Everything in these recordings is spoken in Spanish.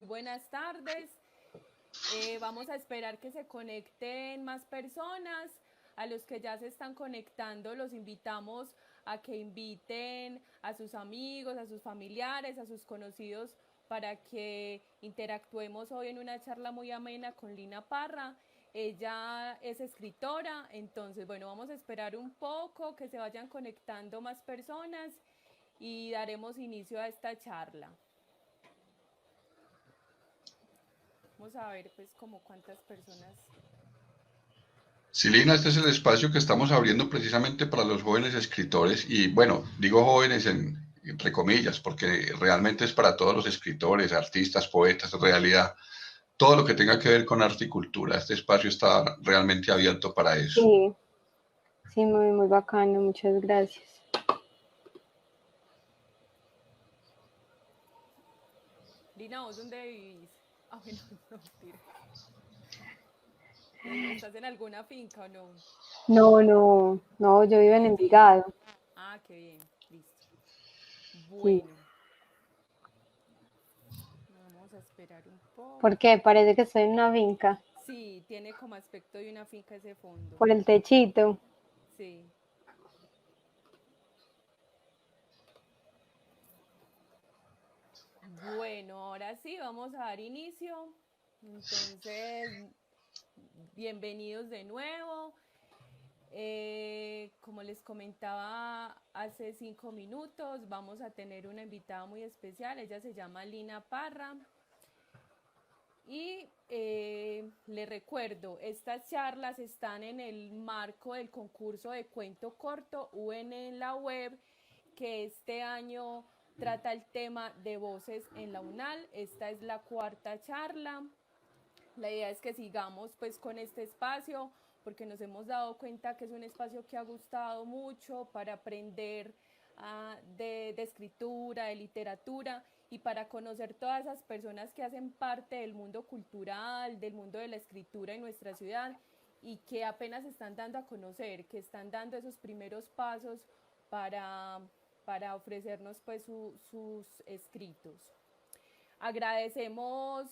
Buenas tardes. Vamos a esperar que se conecten más personas. A los que ya se están conectando los invitamos a que inviten a sus amigos, a sus familiares, a sus conocidos para que interactuemos hoy en una charla muy amena con Lina Parra. Ella es escritora, entonces bueno, vamos a esperar un poco que se vayan conectando más personas y daremos inicio a esta charla. Vamos a ver pues como cuántas personas. Silina, este es el espacio que estamos abriendo precisamente para los jóvenes escritores y bueno, digo jóvenes entre comillas, porque realmente es para todos los escritores, artistas, poetas, en realidad, todo lo que tenga que ver con arte y cultura. Este espacio está realmente abierto para eso. Sí, sí, muy bacano, muchas gracias. Lina, ¿vos dónde vivís? Ah, bueno, no, mentira. ¿Estás en alguna finca o no? No, yo vivo en Envigado. Ah, qué bien, listo. Sí. Bueno, vamos a esperar un ¿Por poco. qué? Parece que estoy en una finca. Sí, tiene como aspecto de una finca ese fondo. Por el techito. Sí. Bueno, ahora sí, vamos a dar inicio. Entonces, bienvenidos de nuevo. Como les comentaba hace 5 minutos, vamos a tener una invitada muy especial. Ella se llama Lina Parra. Y le recuerdo, estas charlas están en el marco del concurso de cuento corto UN en la web, que este año trata el tema de voces en la UNAL. Esta es la cuarta charla. La idea es que sigamos pues con este espacio porque nos hemos dado cuenta que es un espacio que ha gustado mucho para aprender de escritura, de literatura y para conocer todas esas personas que hacen parte del mundo cultural, del mundo de la escritura en nuestra ciudad y que apenas están dando a conocer, que están dando esos primeros pasos para, para ofrecernos pues sus escritos. Agradecemos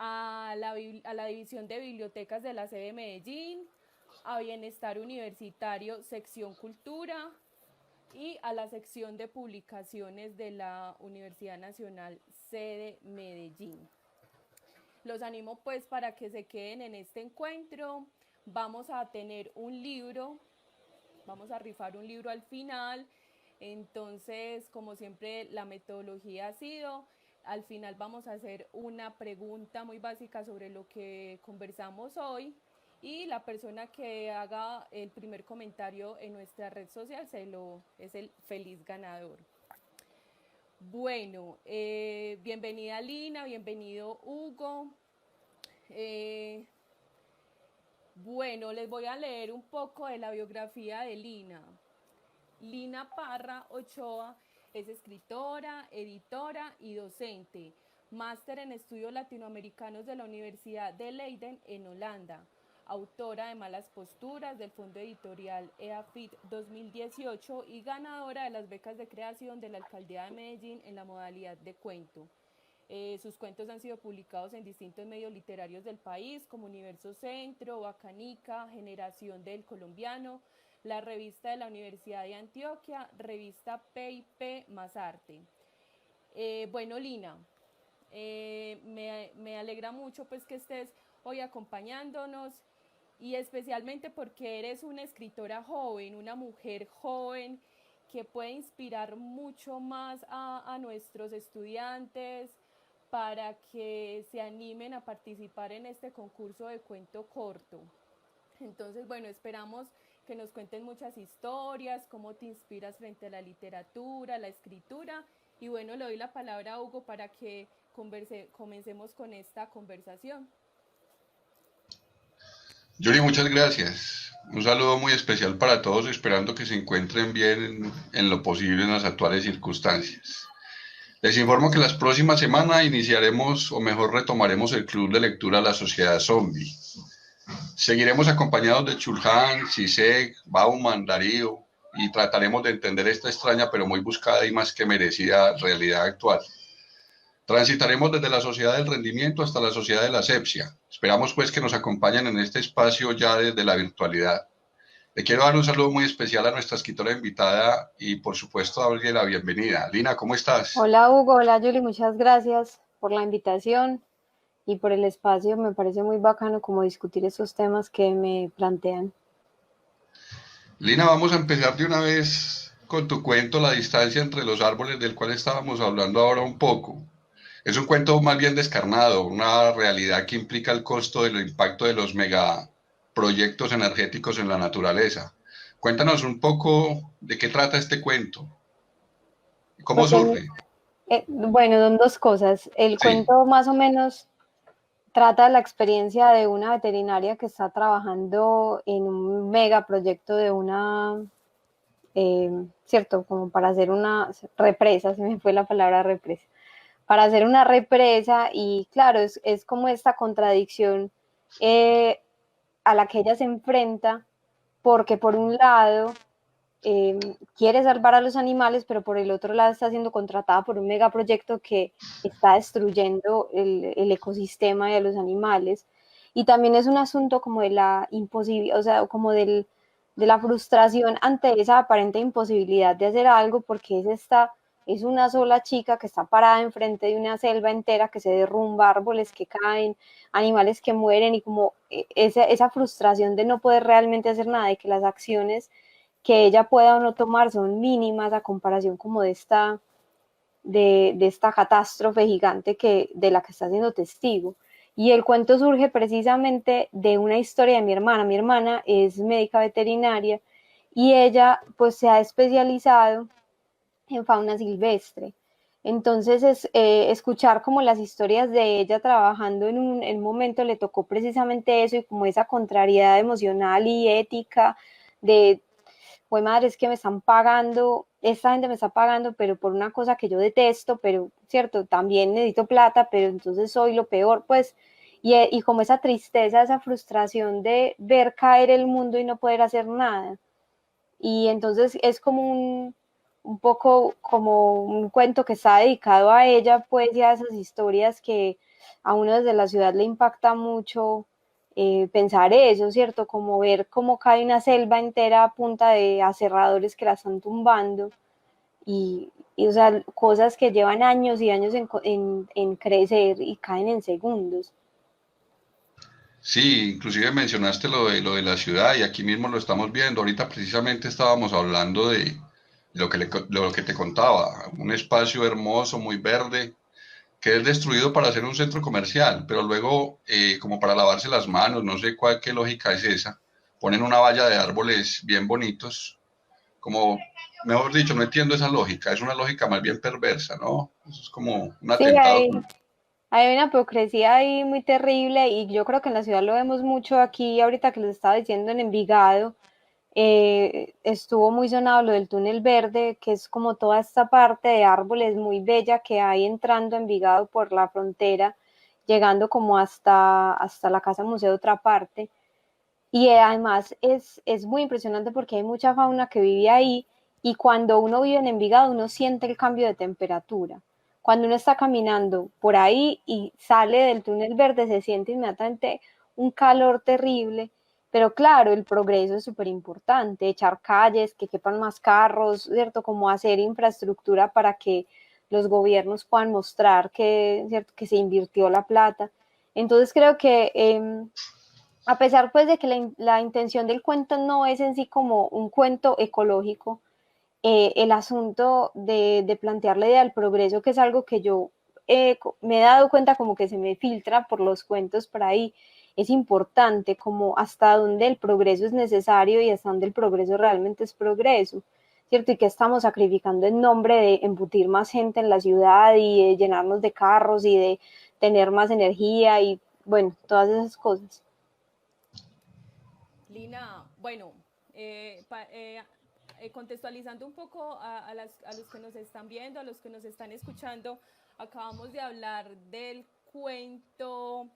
a la División de Bibliotecas de la sede de Medellín, a Bienestar Universitario, sección Cultura, y a la sección de publicaciones de la Universidad Nacional sede Medellín. Los animo pues para que se queden en este encuentro. Vamos a tener un libro, vamos a rifar un libro al final. Entonces, como siempre, la metodología ha sido, al final vamos a hacer una pregunta muy básica sobre lo que conversamos hoy y la persona que haga el primer comentario en nuestra red social es el feliz ganador. Bueno, bienvenida Lina, bienvenido Hugo. Bueno, les voy a leer un poco de la biografía de Lina. Lina Parra Ochoa es escritora, editora y docente, máster en estudios latinoamericanos de la Universidad de Leiden en Holanda, autora de Malas Posturas del Fondo Editorial EAFIT 2018 y ganadora de las becas de creación de la Alcaldía de Medellín en la modalidad de cuento. Sus cuentos han sido publicados en distintos medios literarios del país, como Universo Centro, Bacanica, Generación del Colombiano, la revista de la Universidad de Antioquia, revista P&P más Arte. Bueno, Lina, me alegra mucho pues que estés hoy acompañándonos y especialmente porque eres una escritora joven, una mujer joven que puede inspirar mucho más a nuestros estudiantes para que se animen a participar en este concurso de cuento corto. Entonces, bueno, esperamos que nos cuenten muchas historias, cómo te inspiras frente a la literatura, la escritura. Y bueno, le doy la palabra a Hugo para que comencemos con esta conversación. Yuri, muchas gracias. Un saludo muy especial para todos, esperando que se encuentren bien en lo posible en las actuales circunstancias. Les informo que las próximas semanas iniciaremos, o mejor retomaremos el club de lectura La Sociedad Zombie. Seguiremos acompañados de Chulhan, Zizek, Bauman, Darío, y trataremos de entender esta extraña pero muy buscada y más que merecida realidad actual. Transitaremos desde la sociedad del rendimiento hasta la sociedad de la asepsia. Esperamos pues que nos acompañen en este espacio ya desde la virtualidad. Le quiero dar un saludo muy especial a nuestra escritora invitada y por supuesto darle la bienvenida. Lina, ¿cómo estás? Hola Hugo, hola Julie, muchas gracias por la invitación y por el espacio. Me parece muy bacano como discutir esos temas que me plantean. Lina, vamos a empezar de una vez con tu cuento La distancia entre los árboles del cual estábamos hablando ahora un poco. Es un cuento más bien descarnado, una realidad que implica el costo del impacto de los megaproyectos energéticos en la naturaleza. Cuéntanos un poco de qué trata este cuento, cómo Pues surge. bueno, son dos cosas. El Sí, cuento más o menos trata de la experiencia de una veterinaria que está trabajando en un megaproyecto de una, cierto, como para hacer una represa, se me fue la palabra represa, para hacer una represa y claro, es como esta contradicción eh, a la que ella se enfrenta, porque por un lado quiere salvar a los animales, pero por el otro lado está siendo contratada por un megaproyecto que está destruyendo el ecosistema de los animales. Y también es un asunto como de la imposibilidad, o sea, como de la frustración ante esa aparente imposibilidad de hacer algo, porque es una sola chica que está parada enfrente de una selva entera que se derrumba, árboles que caen, animales que mueren y como esa frustración de no poder realmente hacer nada, de que las acciones que ella pueda o no tomar son mínimas a comparación como de esta catástrofe gigante de la que está siendo testigo. Y el cuento surge precisamente de una historia de mi hermana. Mi hermana es médica veterinaria y ella pues se ha especializado en fauna silvestre. Entonces, escuchar como las historias de ella trabajando en un momento le tocó precisamente eso y como esa contrariedad emocional y ética de pues madre, es que me están pagando, esta gente me está pagando, pero por una cosa que yo detesto, pero cierto, también necesito plata, pero entonces soy lo peor, pues, y como esa tristeza, esa frustración de ver caer el mundo y no poder hacer nada. Y entonces es como un poco como un cuento que está dedicado a ella, pues, y a esas historias que a uno desde la ciudad le impacta mucho pensar eso, ¿cierto? Como ver cómo cae una selva entera a punta de aserradores que la están tumbando o sea, cosas que llevan años y años en crecer y caen en segundos. sí, inclusive mencionaste lo de la ciudad y aquí mismo lo estamos viendo. Ahorita precisamente estábamos hablando de lo que te contaba, un espacio hermoso, muy verde, que es destruido para hacer un centro comercial, pero luego, como para lavarse las manos, no sé qué lógica es esa, ponen una valla de árboles bien bonitos, como, mejor dicho, no entiendo esa lógica, es una lógica más bien perversa, ¿no? Eso es como un Sí, atentado. hay una hipocresía ahí muy terrible y yo creo que en la ciudad lo vemos mucho aquí, ahorita que les estaba diciendo en Envigado, estuvo muy sonado lo del túnel verde, que es como toda esta parte de árboles muy bella que hay entrando a Envigado por la frontera, llegando como hasta la Casa Museo de otra parte. Y además es muy impresionante porque hay mucha fauna que vive ahí y cuando uno vive en Envigado uno siente el cambio de temperatura. Cuando uno está caminando por ahí y sale del túnel verde se siente inmediatamente un calor terrible, pero claro, el progreso es súper importante, echar calles, que quepan más carros, ¿cierto? Como hacer infraestructura para que los gobiernos puedan mostrar que, ¿cierto? Que se invirtió la plata. Entonces creo que a pesar pues de que la intención del cuento no es en sí como un cuento ecológico, el asunto de plantear la idea del progreso, que es algo que yo me he dado cuenta como que se me filtra por los cuentos por ahí, es importante como hasta dónde el progreso es necesario y hasta dónde el progreso realmente es progreso, ¿cierto? Y que estamos sacrificando en nombre de embutir más gente en la ciudad y de llenarnos de carros y de tener más energía y bueno, todas esas cosas. Lina, bueno, contextualizando un poco a los que nos están viendo, a los que nos están escuchando, acabamos de hablar del cuento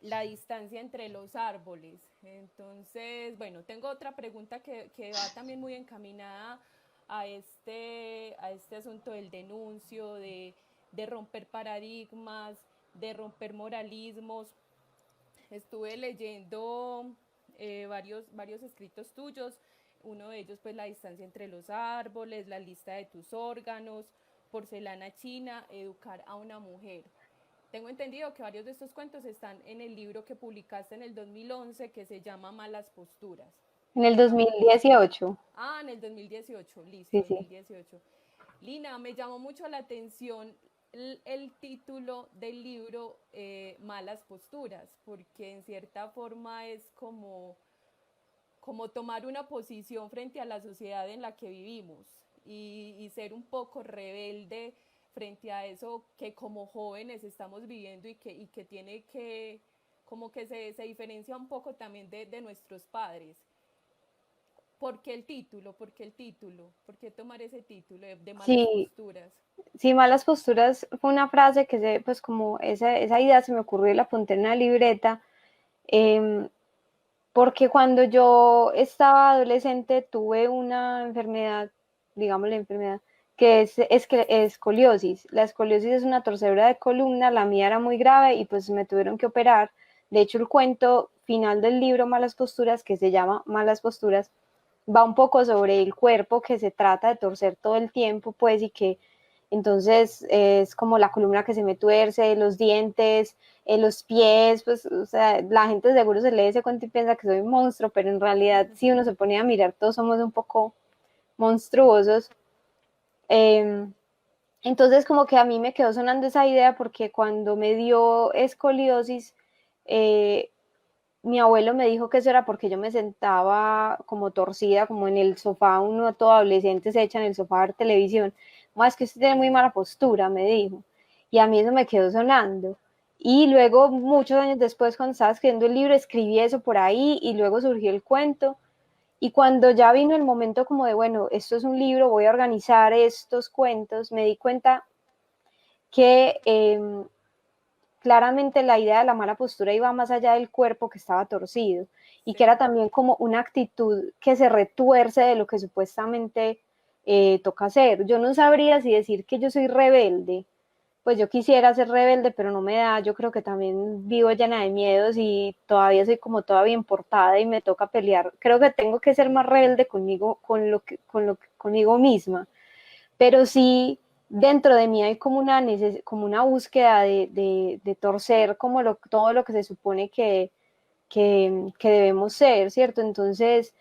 La distancia entre los árboles. Entonces, bueno, tengo otra pregunta que va también muy encaminada a este asunto del denuncio, de romper paradigmas, de romper moralismos. Estuve leyendo varios escritos tuyos, uno de ellos pues La distancia entre los árboles, La lista de tus órganos, Porcelana china, Educar a una mujer. Tengo entendido que varios de estos cuentos están en el libro que publicaste en el 2011 que se llama Malas posturas. En el 2018. En el 2018, listo, Sí, sí. 2018. Lina, me llamó mucho la atención el título del libro Malas posturas, porque en cierta forma es como tomar una posición frente a la sociedad en la que vivimos y ser un poco rebelde frente a eso que como jóvenes estamos viviendo y que tiene que, como que se diferencia un poco también de nuestros padres. ¿Por qué el título? ¿Por qué el título? ¿Por qué tomar ese título de Malas Sí, posturas? sí, malas posturas fue una frase que pues como esa idea se me ocurrió y la apunté en una libreta, porque cuando yo estaba adolescente tuve una enfermedad, digamos la enfermedad, que es escoliosis. La escoliosis es una torcedura de columna, la mía era muy grave y pues me tuvieron que operar. De hecho, el cuento final del libro Malas posturas, que se llama Malas posturas, va un poco sobre el cuerpo que se trata de torcer todo el tiempo, pues, y que entonces es como la columna que se me tuerce, los dientes, los pies, pues, o sea, la gente seguro se lee ese cuento y piensa que soy un monstruo, pero en realidad si uno se pone a mirar, todos somos un poco monstruosos. Eh, entonces como que a mí me quedó sonando esa idea porque cuando me dio escoliosis, eh, mi abuelo me dijo que eso era porque yo me sentaba como torcida, como en el sofá, uno todo adolescente se echa en el sofá a ver televisión. Es que usted tiene muy mala postura, me dijo. Y a mí eso me quedó sonando. Y luego, muchos años después, cuando estaba escribiendo el libro, escribí eso por ahí y luego surgió el cuento. Y cuando ya vino el momento como de, bueno, esto es un libro, voy a organizar estos cuentos, me di cuenta que claramente la idea de la mala postura iba más allá del cuerpo que estaba torcido y que Sí. era también como una actitud que se retuerce de lo que supuestamente toca hacer. Yo no sabría si decir que yo soy rebelde, pues yo quisiera ser rebelde, pero no me da, yo creo que también vivo llena de miedos y todavía soy como toda bien portada y me toca pelear. Creo que tengo que ser más rebelde conmigo, conmigo misma, pero sí dentro de mí hay como como una búsqueda de torcer como todo lo que se supone que debemos ser, ¿cierto? Entonces,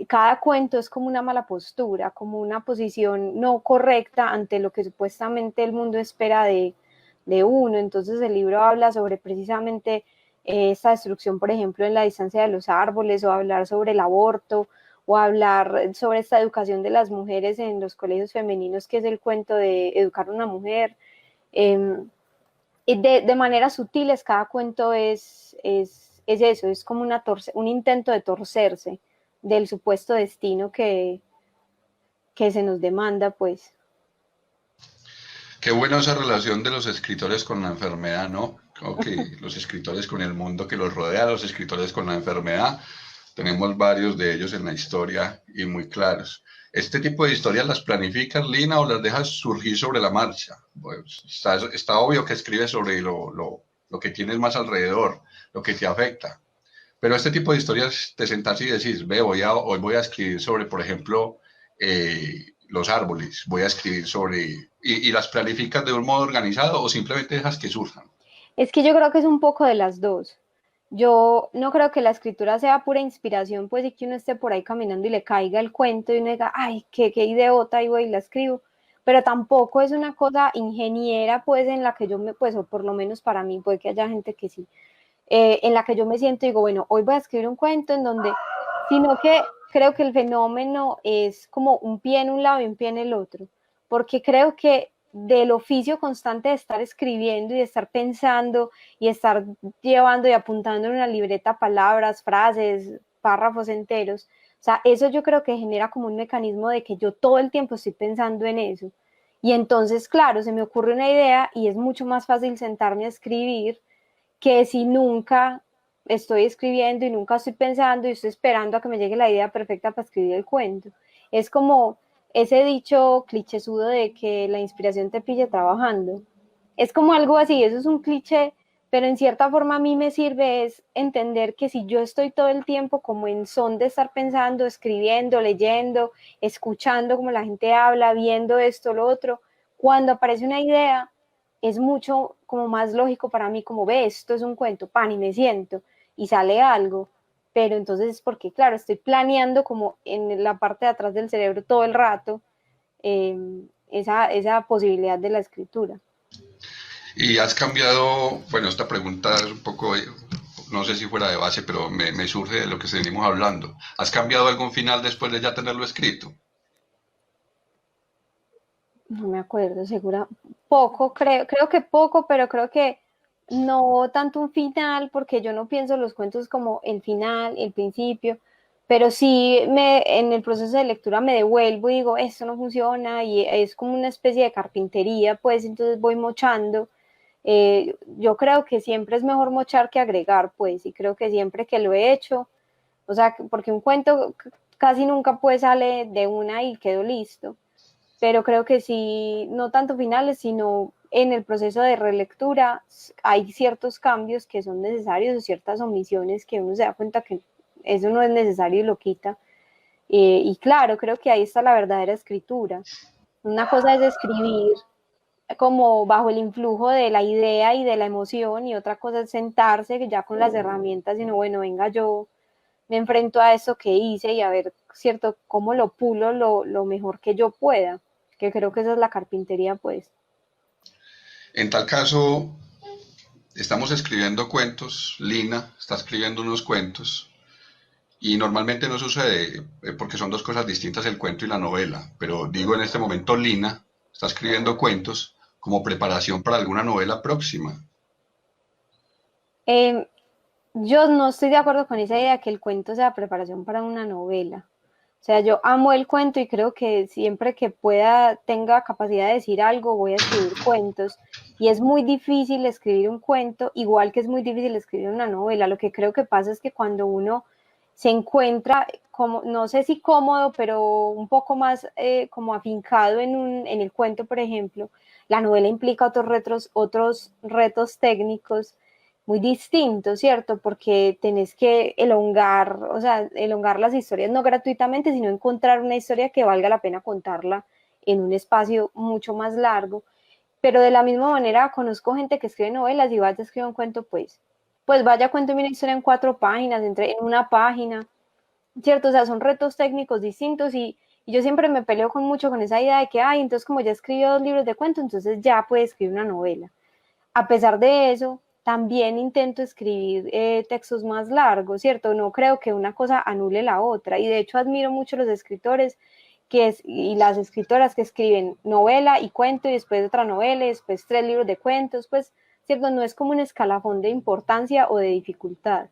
cada cuento es como una mala postura, como una posición no correcta ante lo que supuestamente el mundo espera de uno. Entonces, el libro habla sobre precisamente esta destrucción, por ejemplo, en la distancia de los árboles, o hablar sobre el aborto, o hablar sobre esta educación de las mujeres en los colegios femeninos, que es el cuento de Educar a una mujer. De maneras sutiles, cada cuento es eso, es como un intento de torcerse del supuesto destino que se nos demanda, pues. Qué buena esa relación de los escritores con la enfermedad, ¿no? Creo que los escritores con el mundo que los rodea, los escritores con la enfermedad, tenemos varios de ellos en la historia y muy claros. ¿Este tipo de historias las planificas, Lina, o las dejas surgir sobre la marcha? Pues está obvio que escribes sobre lo que tienes más alrededor, lo que te afecta. Pero este tipo de historias te sentás y decís, ve, hoy voy a escribir sobre, por ejemplo, los árboles, voy a escribir sobre, y las planificas de un modo organizado o simplemente dejas que surjan. Es que yo creo que es un poco de las dos. Yo no creo que la escritura sea pura inspiración, pues, y que uno esté por ahí caminando y le caiga el cuento y uno diga, ay, qué ideota, y voy y la escribo. Pero tampoco es una cosa ingeniera, pues, en la que yo pues, o por lo menos para mí, puede que haya gente que sí, en la que yo me siento y digo, bueno, hoy voy a escribir un cuento en donde, sino que creo que el fenómeno es como un pie en un lado y un pie en el otro, porque creo que del oficio constante de estar escribiendo y de estar pensando y estar llevando y apuntando en una libreta palabras, frases, párrafos enteros, o sea, eso yo creo que genera como un mecanismo de que yo todo el tiempo estoy pensando en eso. Y entonces, claro, se me ocurre una idea y es mucho más fácil sentarme a escribir que si nunca estoy escribiendo y nunca estoy pensando y estoy esperando a que me llegue la idea perfecta para escribir el cuento. Es como ese dicho clichésudo de que la inspiración te pille trabajando. es como algo así, eso es un cliché, pero en cierta forma a mí me sirve es entender que si yo estoy todo el tiempo como en son de estar pensando, escribiendo, leyendo, escuchando como la gente habla, viendo esto, lo otro, cuando aparece una idea es mucho como más lógico para mí, como ve, esto es un cuento, pan, y me siento, y sale algo, pero entonces es porque, claro, estoy planeando como en la parte de atrás del cerebro todo el rato eh, esa posibilidad de la escritura. Y has cambiado, bueno, esta pregunta es un poco, no sé si fuera de base, pero me surge de lo que venimos hablando. ¿Has cambiado algún final después de ya tenerlo escrito? No me acuerdo, segura, poco, creo que poco, pero creo que no tanto un final, porque yo no pienso los cuentos como el final, el principio, pero sí en el proceso de lectura me devuelvo y digo, esto no funciona, y es como una especie de carpintería, pues entonces voy mochando. Yo creo que siempre es mejor mochar que agregar, pues, y creo que siempre que lo he hecho, o sea, porque un cuento casi nunca pues sale de una y quedó listo, pero creo que sí, no tanto finales, sino en el proceso de relectura hay ciertos cambios que son necesarios o ciertas omisiones que uno se da cuenta que eso no es necesario y lo quita. Y claro, creo que ahí está la verdadera escritura. Una cosa es escribir como bajo el influjo de la idea y de la emoción, y otra cosa es sentarse ya con las herramientas y no, bueno, venga, yo me enfrento a eso que hice y a ver, cierto, cómo lo pulo lo mejor que yo pueda, que creo que esa es la carpintería, pues. En tal caso, estamos escribiendo cuentos, Lina está escribiendo unos cuentos, y normalmente no sucede, porque son dos cosas distintas el cuento y la novela, pero digo en este momento Lina está escribiendo cuentos como preparación para alguna novela próxima. Eh, yo no estoy de acuerdo con esa idea que el cuento sea preparación para una novela. O sea, yo amo el cuento y creo que siempre que pueda, tenga capacidad de decir algo, voy a escribir cuentos. Y es muy difícil escribir un cuento, igual que es muy difícil escribir una novela. Lo que creo que pasa es que cuando uno se encuentra como, no sé si cómodo, pero un poco más como afincado en el cuento, por ejemplo, la novela implica otros retos técnicos muy distinto, ¿cierto? Porque tenés que elongar, o sea, elongar las historias no gratuitamente, sino encontrar una historia que valga la pena contarla en un espacio mucho más largo. Pero de la misma manera conozco gente que escribe novelas y vaya a escribir un cuento, pues vaya, cuénteme una historia en 4 páginas, en una página, ¿cierto? O sea, son retos técnicos distintos y yo siempre me peleo mucho con esa idea de que, ay, entonces como ya escribió 2 libros de cuento, entonces ya puede escribir una novela. A pesar de eso, también intento escribir textos más largos, ¿cierto? No creo que una cosa anule la otra. Y de hecho admiro mucho los escritores y las escritoras que escriben novela y cuento y después otra novela y después 3 libros de cuentos, pues, ¿cierto? No es como un escalafón de importancia o de dificultad.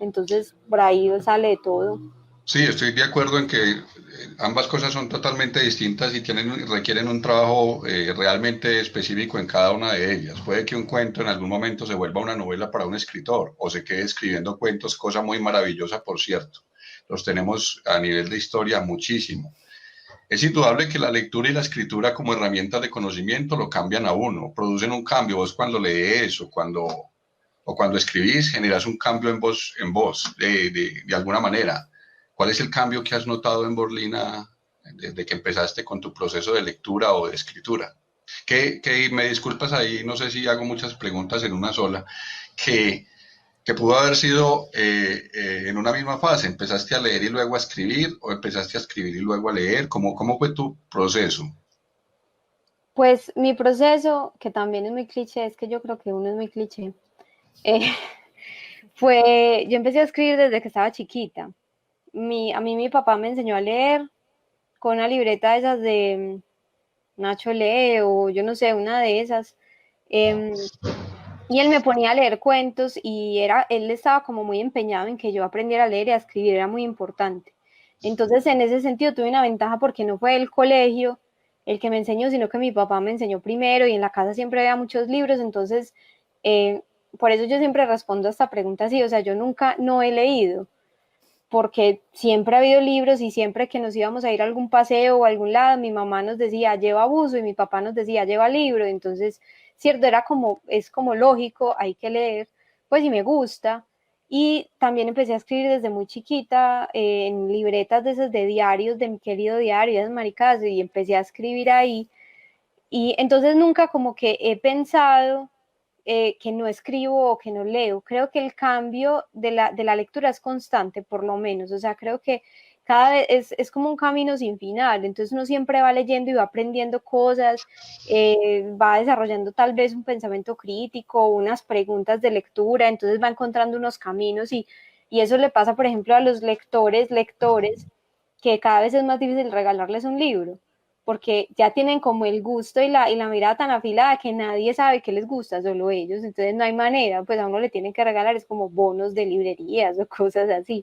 Entonces, por ahí sale de todo. Sí, estoy de acuerdo en que ambas cosas son totalmente distintas y requieren un trabajo realmente específico en cada una de ellas. Puede que un cuento en algún momento se vuelva una novela para un escritor o se quede escribiendo cuentos, cosa muy maravillosa, por cierto. Los tenemos a nivel de historia muchísimo. Es indudable que la lectura y la escritura como herramientas de conocimiento lo cambian a uno, producen un cambio. Vos cuando lees o cuando escribís generas un cambio en vos de alguna manera. ¿Cuál es el cambio que has notado en Borlina desde que empezaste con tu proceso de lectura o de escritura? Que me disculpas ahí, no sé si hago muchas preguntas en una sola, que, que pudo haber sido en una misma fase. ¿Empezaste a leer y luego a escribir o empezaste a escribir y luego a leer? ¿Cómo fue tu proceso? Pues mi proceso, que también es muy cliché, es que yo creo que uno es muy cliché, eh, yo empecé a escribir desde que estaba chiquita. A mí mi papá me enseñó a leer con una libreta de esas de Nacho Lee o yo no sé, una de esas. Eh, y él me ponía a leer cuentos y él estaba como muy empeñado en que yo aprendiera a leer y a escribir, era muy importante. Entonces, en ese sentido tuve una ventaja porque no fue el colegio el que me enseñó, sino que mi papá me enseñó primero y en la casa siempre había muchos libros, entonces, eh, por eso yo siempre respondo a esta pregunta así, o sea, yo nunca no he leído, porque siempre ha habido libros y siempre que nos íbamos a ir a algún paseo o a algún lado, mi mamá nos decía, lleva buzo y mi papá nos decía, lleva libro. Entonces, cierto, es como lógico, hay que leer, pues y me gusta. Y también empecé a escribir desde muy chiquita en libretas de esas de diarios, de mi querido diario, esas maricadas, y empecé a escribir ahí. Y entonces nunca como que he pensado que no escribo o que no leo. Creo que el cambio de la lectura es constante, por lo menos. O sea, creo que cada vez es como un camino sin final. Entonces uno siempre va leyendo y va aprendiendo cosas, va desarrollando tal vez un pensamiento crítico, unas preguntas de lectura, entonces va encontrando unos caminos y eso le pasa, por ejemplo, a los lectores, que cada vez es más difícil regalarles un libro porque ya tienen como el gusto y la mirada tan afilada que nadie sabe qué les gusta, solo ellos, entonces no hay manera, pues a uno le tienen que regalar, es como bonos de librerías o cosas así.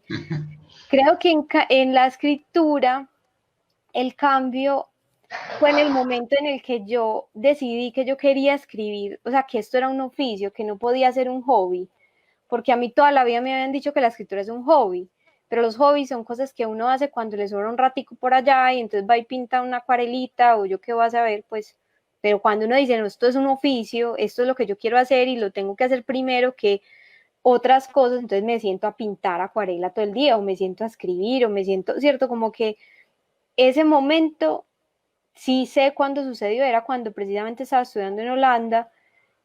Creo que en la escritura el cambio fue en el momento en el que yo decidí que yo quería escribir, o sea, que esto era un oficio, que no podía ser un hobby, porque a mí toda la vida me habían dicho que la escritura es un hobby, pero los hobbies son cosas que uno hace cuando le sobra un ratico por allá y entonces va y pinta una acuarelita o yo qué vas a ver, pues, pero cuando uno dice, no, esto es un oficio, esto es lo que yo quiero hacer y lo tengo que hacer primero que otras cosas, entonces me siento a pintar acuarela todo el día o me siento a escribir o me siento, cierto, como que ese momento sí sé cuándo sucedió, era cuando precisamente estaba estudiando en Holanda,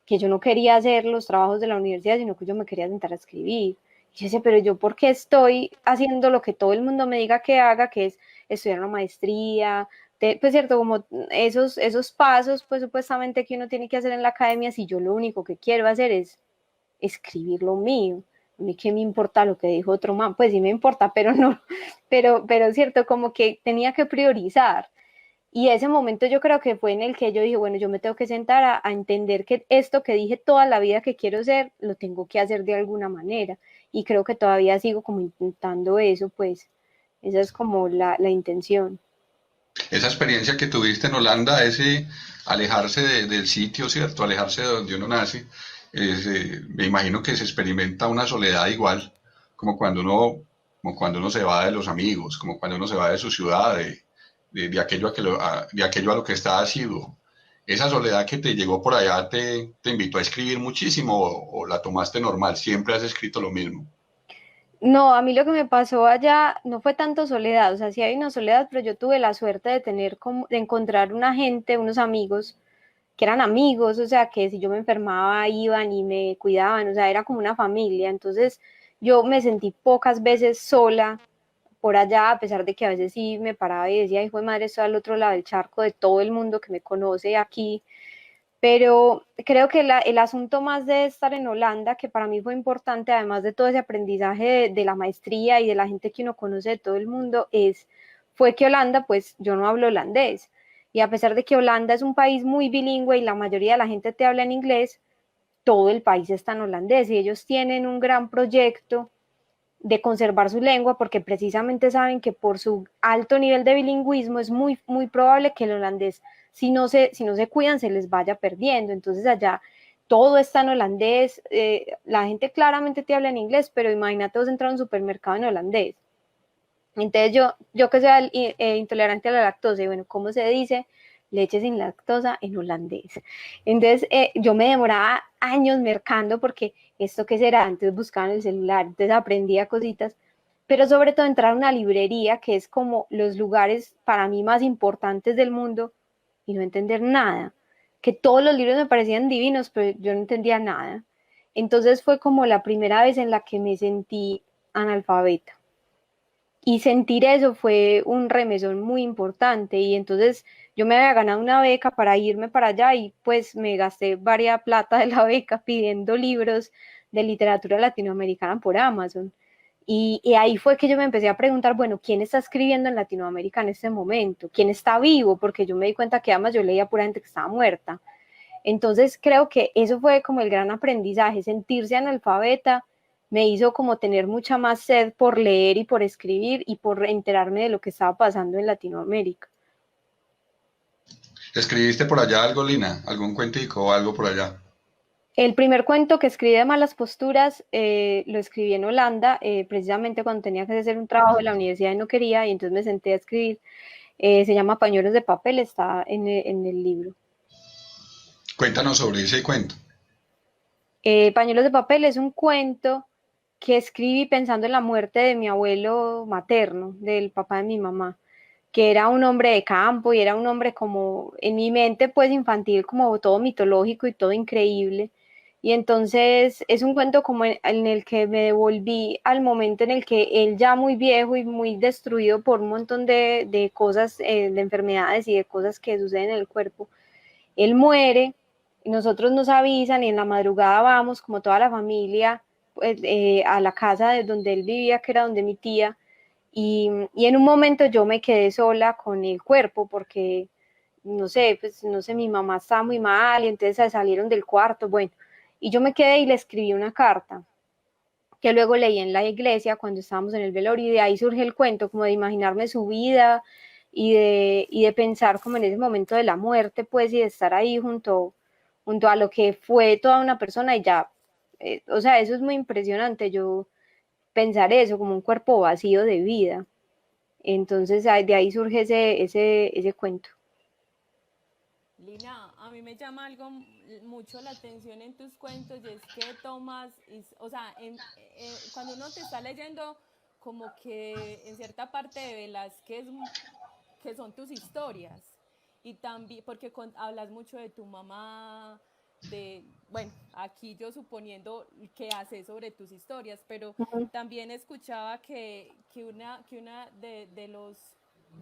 que yo no quería hacer los trabajos de la universidad, sino que yo me quería sentar a escribir. Y yo decía, pero yo, ¿por qué estoy haciendo lo que todo el mundo me diga que haga, que es estudiar una maestría? Pues cierto, como esos pasos, pues supuestamente que uno tiene que hacer en la academia, si yo lo único que quiero hacer es escribir lo mío. A mí qué me importa lo que dijo otro man, pues sí me importa, pero no, pero cierto, como que tenía que priorizar. Y ese momento yo creo que fue en el que yo dije, bueno, yo me tengo que sentar a entender que esto que dije toda la vida que quiero ser, lo tengo que hacer de alguna manera. Y creo que todavía sigo como intentando eso, pues esa es como la intención. Esa experiencia que tuviste en Holanda, ese alejarse del sitio, ¿cierto? Alejarse de donde uno nace, me imagino que se experimenta una soledad igual, como cuando uno, como cuando uno se va de los amigos, como cuando uno se va de su ciudad, de aquello de aquello a lo que está asiduo. Esa soledad que te llegó por allá te invitó a escribir muchísimo o la tomaste normal, siempre has escrito lo mismo. No, a mí lo que me pasó allá no fue tanto soledad, o sea, sí hay una soledad, pero yo tuve la suerte de tener como, de encontrar una gente, unos amigos que eran amigos, o sea, que si yo me enfermaba iban y me cuidaban, o sea, era como una familia, entonces yo me sentí pocas veces sola por allá, a pesar de que a veces sí me paraba y decía, hijo de madre, estoy al otro lado del charco de todo el mundo que me conoce aquí, pero creo que el asunto más de estar en Holanda, que para mí fue importante, además de todo ese aprendizaje de la maestría y de la gente que uno conoce de todo el mundo, fue que Holanda, pues yo no hablo holandés. Y a pesar de que Holanda es un país muy bilingüe y la mayoría de la gente te habla en inglés, todo el país está en holandés y ellos tienen un gran proyecto de conservar su lengua porque precisamente saben que por su alto nivel de bilingüismo es muy, muy probable que el holandés, si no se cuidan, se les vaya perdiendo. Entonces allá todo está en holandés, la gente claramente te habla en inglés, pero imagínate vos entrar a un supermercado en holandés. Entonces yo que soy intolerante a la lactosa, y bueno, ¿cómo se dice? Leche sin lactosa en holandés. Entonces yo me demoraba años mercando porque esto qué será, antes buscaba en el celular, entonces aprendía cositas, pero sobre todo entrar a una librería que es como los lugares para mí más importantes del mundo y no entender nada, que todos los libros me parecían divinos, pero yo no entendía nada. Entonces fue como la primera vez en la que me sentí analfabeta y sentir eso fue un remesón muy importante y entonces yo me había ganado una beca para irme para allá y pues me gasté varias plata de la beca pidiendo libros de literatura latinoamericana por Amazon. Y ahí fue que yo me empecé a preguntar, bueno, ¿quién está escribiendo en Latinoamérica en este momento? ¿Quién está vivo? Porque yo me di cuenta que además yo leía pura gente que estaba muerta. Entonces creo que eso fue como el gran aprendizaje, sentirse analfabeta me hizo como tener mucha más sed por leer y por escribir y por enterarme de lo que estaba pasando en Latinoamérica. ¿Escribiste por allá algo, Lina? ¿Algún cuentico o algo por allá? El primer cuento que escribí de malas posturas lo escribí en Holanda, precisamente cuando tenía que hacer un trabajo de la universidad y no quería, y entonces me senté a escribir. Se llama Pañuelos de papel, está en el libro. Cuéntanos sobre ese cuento. Pañuelos de papel es un cuento que escribí pensando en la muerte de mi abuelo materno, del papá de mi mamá, que era un hombre de campo y era un hombre como en mi mente pues infantil, como todo mitológico y todo increíble. Y entonces es un cuento como en el que me devolví al momento en el que él ya muy viejo y muy destruido por un montón de cosas, de enfermedades y de cosas que suceden en el cuerpo, él muere, y nosotros nos avisan y en la madrugada vamos, como toda la familia, pues, a la casa de donde él vivía, que era donde mi tía, y en un momento yo me quedé sola con el cuerpo porque, no sé, pues no sé, mi mamá estaba muy mal y entonces salieron del cuarto, bueno, y yo me quedé y le escribí una carta que luego leí en la iglesia cuando estábamos en el velorio y de ahí surge el cuento, como de imaginarme su vida y de pensar como en ese momento de la muerte, pues, y de estar ahí junto a lo que fue toda una persona y ya, o sea, eso es muy impresionante, yo pensar eso como un cuerpo vacío de vida. Entonces de ahí surge ese cuento. Lina, a mí me llama algo mucho la atención en tus cuentos y es que tomas, o sea, cuando uno te está leyendo, como que en cierta parte de Velázquez, que son tus historias, y también, porque hablas mucho de tu mamá, bueno, aquí yo suponiendo que haces sobre tus historias, pero Ujú. también escuchaba que una de los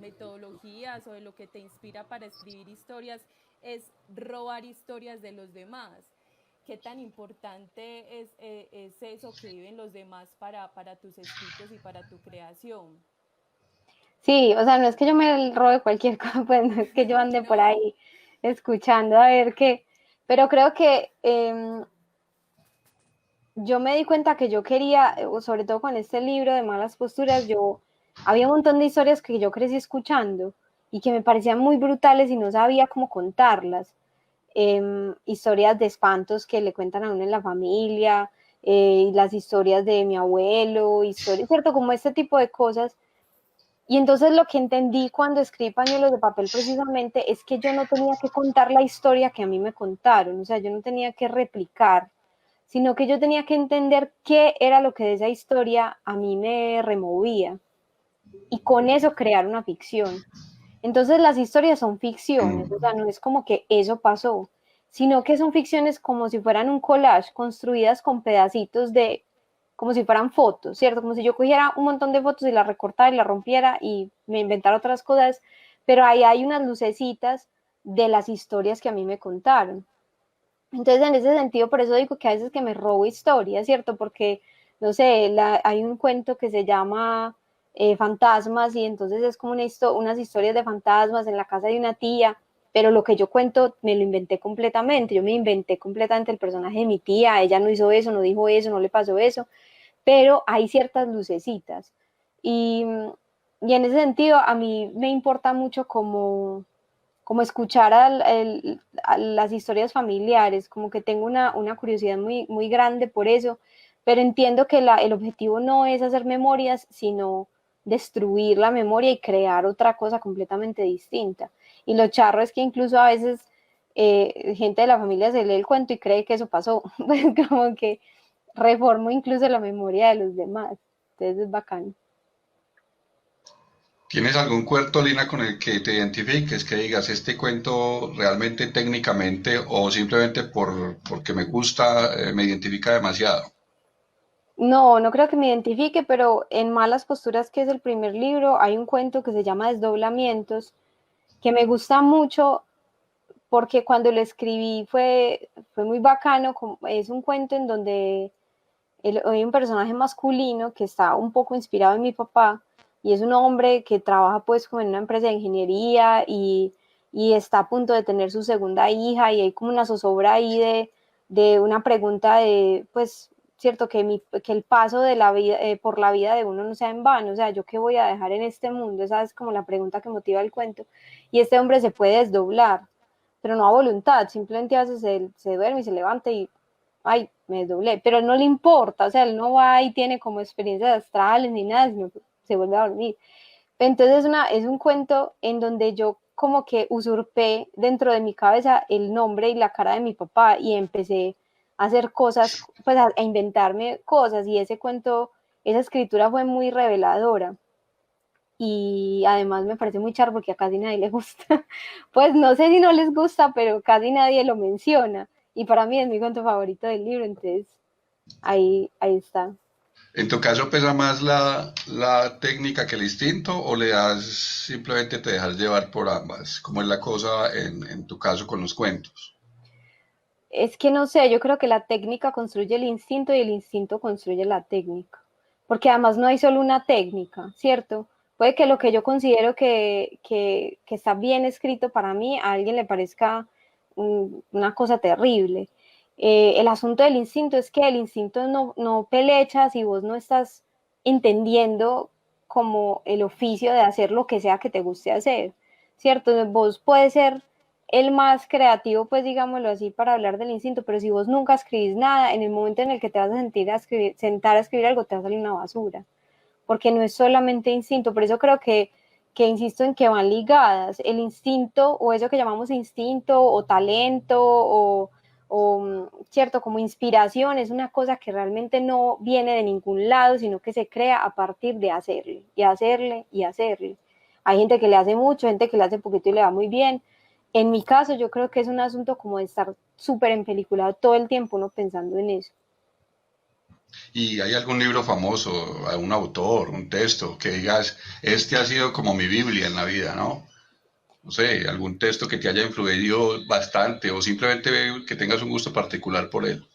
metodologías o de lo que te inspira para escribir historias es robar historias de los demás. ¿Qué tan importante es eso que viven los demás para tus escritos y para tu creación? Sí, o sea, no es que yo me robe cualquier cosa, pues no es que yo ande por No, ahí escuchando a ver qué, pero creo que yo me di cuenta que yo quería, sobre todo con este libro de Malas Posturas, yo había un montón de historias que yo crecí escuchando y que me parecían muy brutales y no sabía cómo contarlas. Historias de espantos que le cuentan a uno en la familia, las historias de mi abuelo, historias, ¿cierto? Como este tipo de cosas. Y entonces lo que entendí cuando escribí Pañuelos de Papel precisamente es que yo no tenía que contar la historia que a mí me contaron, o sea, yo no tenía que replicar, sino que yo tenía que entender qué era lo que de esa historia a mí me removía y con eso crear una ficción. Entonces las historias son ficciones, o sea, no es como que eso pasó, sino que son ficciones como si fueran un collage construidas con pedacitos de, como si fueran fotos, ¿cierto? Como si yo cogiera un montón de fotos y las recortara y las rompiera y me inventara otras cosas, pero ahí hay unas lucecitas de las historias que a mí me contaron. Entonces, en ese sentido, por eso digo que a veces que me robo historias, ¿cierto? Porque, no sé, hay un cuento que se llama Fantasmas y entonces es como unas historias de fantasmas en la casa de una tía, pero lo que yo cuento me lo inventé completamente, yo me inventé completamente el personaje de mi tía, ella no hizo eso, no dijo eso, no le pasó eso, pero hay ciertas lucecitas. Y, y en ese sentido, a mí me importa mucho como escuchar a las historias familiares, como que tengo una curiosidad muy, muy grande por eso, pero entiendo que el objetivo no es hacer memorias, sino destruir la memoria y crear otra cosa completamente distinta. Y lo charro es que incluso a veces gente de la familia se lee el cuento y cree que eso pasó, pues como que reformo incluso la memoria de los demás, entonces es bacano. ¿Tienes algún cuento, Lina, con el que te identifiques, que digas este cuento realmente técnicamente o simplemente porque me gusta, me identifica demasiado? No, no creo que me identifique, pero en Malas Posturas, que es el primer libro, hay un cuento que se llama Desdoblamientos, que me gusta mucho porque cuando lo escribí fue muy bacano. Es un cuento en donde hay un personaje masculino que está un poco inspirado en mi papá y es un hombre que trabaja pues como en una empresa de ingeniería y está a punto de tener su segunda hija y hay como una zozobra ahí de una pregunta de pues cierto que el paso de la vida por la vida de uno no sea en vano, o sea, yo qué voy a dejar en este mundo, esa es como la pregunta que motiva el cuento y este hombre se puede desdoblar, pero no a voluntad, simplemente a veces se duerme y se levanta y ay, me desdoblé, pero no le importa, o sea, él no va y tiene como experiencias astrales ni nada, sino que se vuelve a dormir. Entonces es un cuento en donde yo como que usurpé dentro de mi cabeza el nombre y la cara de mi papá y empecé a hacer cosas, pues a inventarme cosas, y ese cuento, esa escritura fue muy reveladora. Y además me parece muy charro porque a casi nadie le gusta. Pues no sé si no les gusta, pero casi nadie lo menciona. Y para mí es mi cuento favorito del libro, entonces ahí está. ¿En tu caso pesa más la técnica que el instinto o le das, simplemente te dejas llevar por ambas? ¿Cómo es la cosa en tu caso con los cuentos? Es que no sé, yo creo que la técnica construye el instinto y el instinto construye la técnica. Porque además no hay solo una técnica, ¿cierto? Puede que lo que yo considero que está bien escrito para mí, a alguien le parezca una cosa terrible. El asunto del instinto es que el instinto no pelecha si vos no estás entendiendo como el oficio de hacer lo que sea que te guste hacer, ¿cierto? Vos puedes ser el más creativo, pues digámoslo así, para hablar del instinto, pero si vos nunca escribís nada, en el momento en el que te vas a sentar a escribir algo, te va a salir una basura, porque no es solamente instinto. Por eso creo que insisto en que van ligadas, el instinto, o eso que llamamos instinto, o talento, cierto, como inspiración, es una cosa que realmente no viene de ningún lado, sino que se crea a partir de hacerle, y hacerle, y hacerle. Hay gente que le hace mucho, gente que le hace poquito y le va muy bien. En mi caso, yo creo que es un asunto como de estar súper empeliculado todo el tiempo, uno pensando en eso. ¿Y hay algún libro famoso, algún autor, un texto que digas, este ha sido como mi Biblia en la vida, ¿no? No sé, algún texto que te haya influido bastante o simplemente que tengas un gusto particular por él.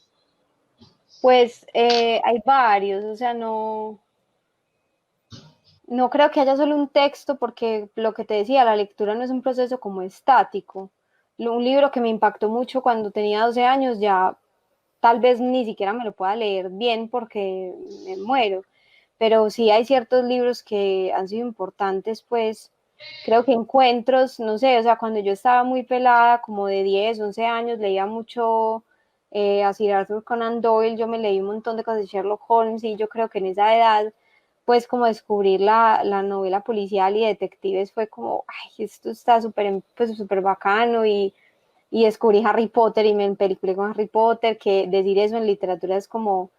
Pues hay varios, o sea, no creo que haya solo un texto, porque lo que te decía, la lectura no es un proceso como estático. Un libro que me impactó mucho cuando tenía 12 años, ya tal vez ni siquiera me lo pueda leer bien porque me muero, pero sí hay ciertos libros que han sido importantes, pues creo que encuentros, no sé, o sea, cuando yo estaba muy pelada, como de 10 11 años, leía mucho a Sir Arthur Conan Doyle, yo me leí un montón de cosas de Sherlock Holmes, y yo creo que en esa edad, pues como descubrir la novela policial y detectives fue como, ay, esto está súper, pues súper bacano, y descubrí Harry Potter y me empeliculé con Harry Potter, que decir eso en literatura es como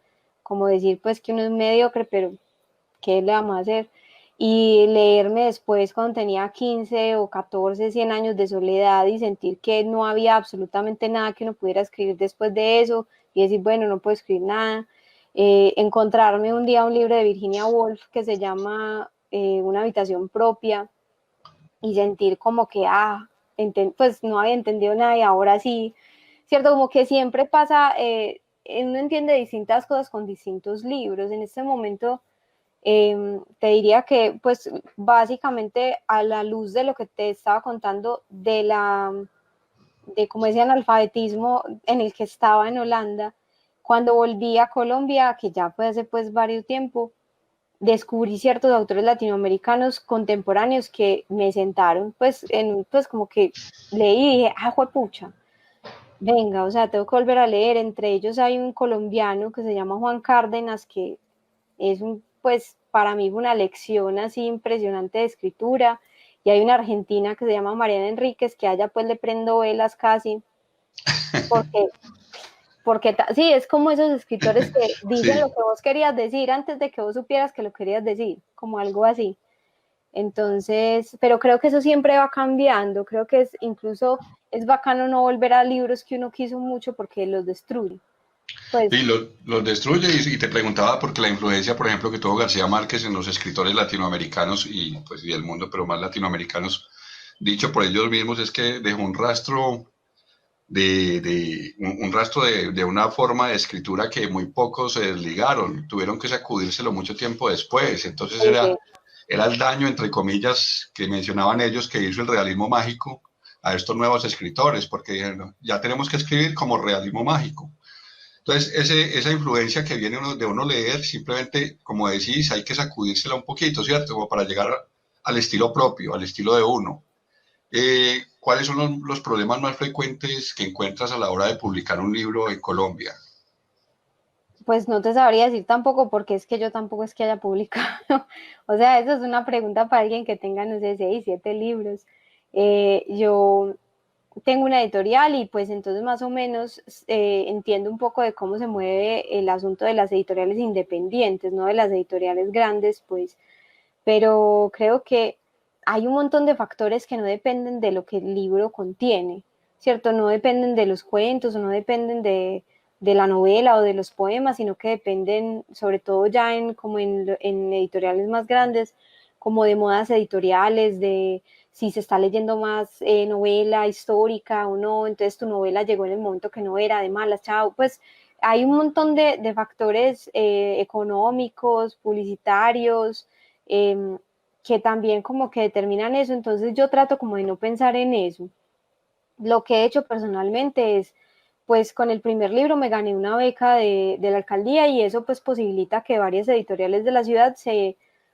decir pues que uno es mediocre, pero ¿qué le vamos a hacer? Y leerme después cuando tenía 15 o 14, 100 años de soledad, y sentir que no había absolutamente nada que uno pudiera escribir después de eso, y decir, bueno, no puedo escribir nada. Encontrarme un día un libro de Virginia Woolf que se llama Una habitación propia, y sentir como que, pues no había entendido nada y ahora sí, ¿cierto? Como que siempre pasa, uno entiende distintas cosas con distintos libros. En este momento te diría que, pues básicamente a la luz de lo que te estaba contando de como ese analfabetismo en el que estaba en Holanda, cuando volví a Colombia, que ya fue hace pues varios tiempo, descubrí ciertos autores latinoamericanos contemporáneos que me sentaron, pues como que leí y dije, juepucha, venga, o sea, tengo que volver a leer. Entre ellos hay un colombiano que se llama Juan Cárdenas, que es pues para mí fue una lección así impresionante de escritura, y hay una argentina que se llama Mariana Enríquez, que a ella pues le prendo velas casi, porque sí, es como esos escritores que dicen lo Sí. que vos querías decir antes de que vos supieras que lo querías decir, como algo así. Entonces, pero creo que eso siempre va cambiando, creo que incluso es bacano no volver a libros que uno quiso mucho porque los destruye. Pues Y los destruye y te preguntaba porque la influencia, por ejemplo, que tuvo García Márquez en los escritores latinoamericanos y pues y del mundo, pero más latinoamericanos, dicho por ellos mismos, es que dejó un rastro un rastro de una forma de escritura que muy pocos se desligaron, tuvieron que sacudírselo mucho tiempo después. Entonces eh, era el daño, entre comillas, que mencionaban ellos, que hizo el realismo mágico a estos nuevos escritores, porque dijeron, "No, ya tenemos que escribir como realismo mágico". Entonces, esa influencia que viene de uno leer, simplemente, como decís, hay que sacudírsela un poquito, ¿cierto? Como para llegar al estilo propio, al estilo de uno. ¿Cuáles son los problemas más frecuentes que encuentras a la hora de publicar un libro en Colombia? pues no te sabría decir tampoco, porque es que yo tampoco es que haya publicado. O sea, eso es una pregunta para alguien que tenga, no sé, 6, 7 libros. Yo tengo una editorial y pues entonces más o menos entiendo un poco de cómo se mueve el asunto de las editoriales independientes, no de las editoriales grandes, pues, pero creo que hay un montón de factores que no dependen de lo que el libro contiene, ¿cierto? No dependen de los cuentos o no dependen de la novela o de los poemas, sino que dependen, sobre todo ya como en editoriales más grandes, como de modas editoriales, de si se está leyendo más novela histórica o no, entonces tu novela llegó en el momento que no era, de malas, chao, pues hay un montón de factores económicos, publicitarios, eh, que también como que determinan eso, entonces yo trato como de no pensar en eso. Lo que he hecho personalmente es, pues con el primer libro me gané una beca de la alcaldía y eso pues posibilita que varias editoriales de la ciudad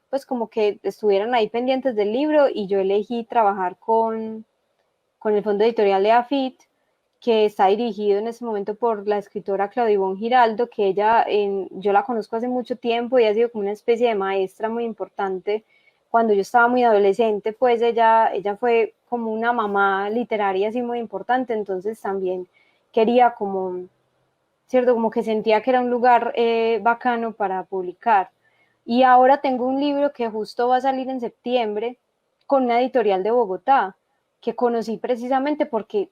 pues como que estuvieran ahí pendientes del libro y yo elegí trabajar con el fondo editorial de AFIT, que está dirigido en este momento por la escritora Claudia Ivonne Giraldo, que yo la conozco hace mucho tiempo y ha sido como una especie de maestra muy importante. Cuando yo estaba muy adolescente, pues ella fue como una mamá literaria así muy importante, entonces también quería como, cierto, como que sentía que era un lugar bacano para publicar. Y ahora tengo un libro que justo va a salir en septiembre con una editorial de Bogotá, que conocí precisamente porque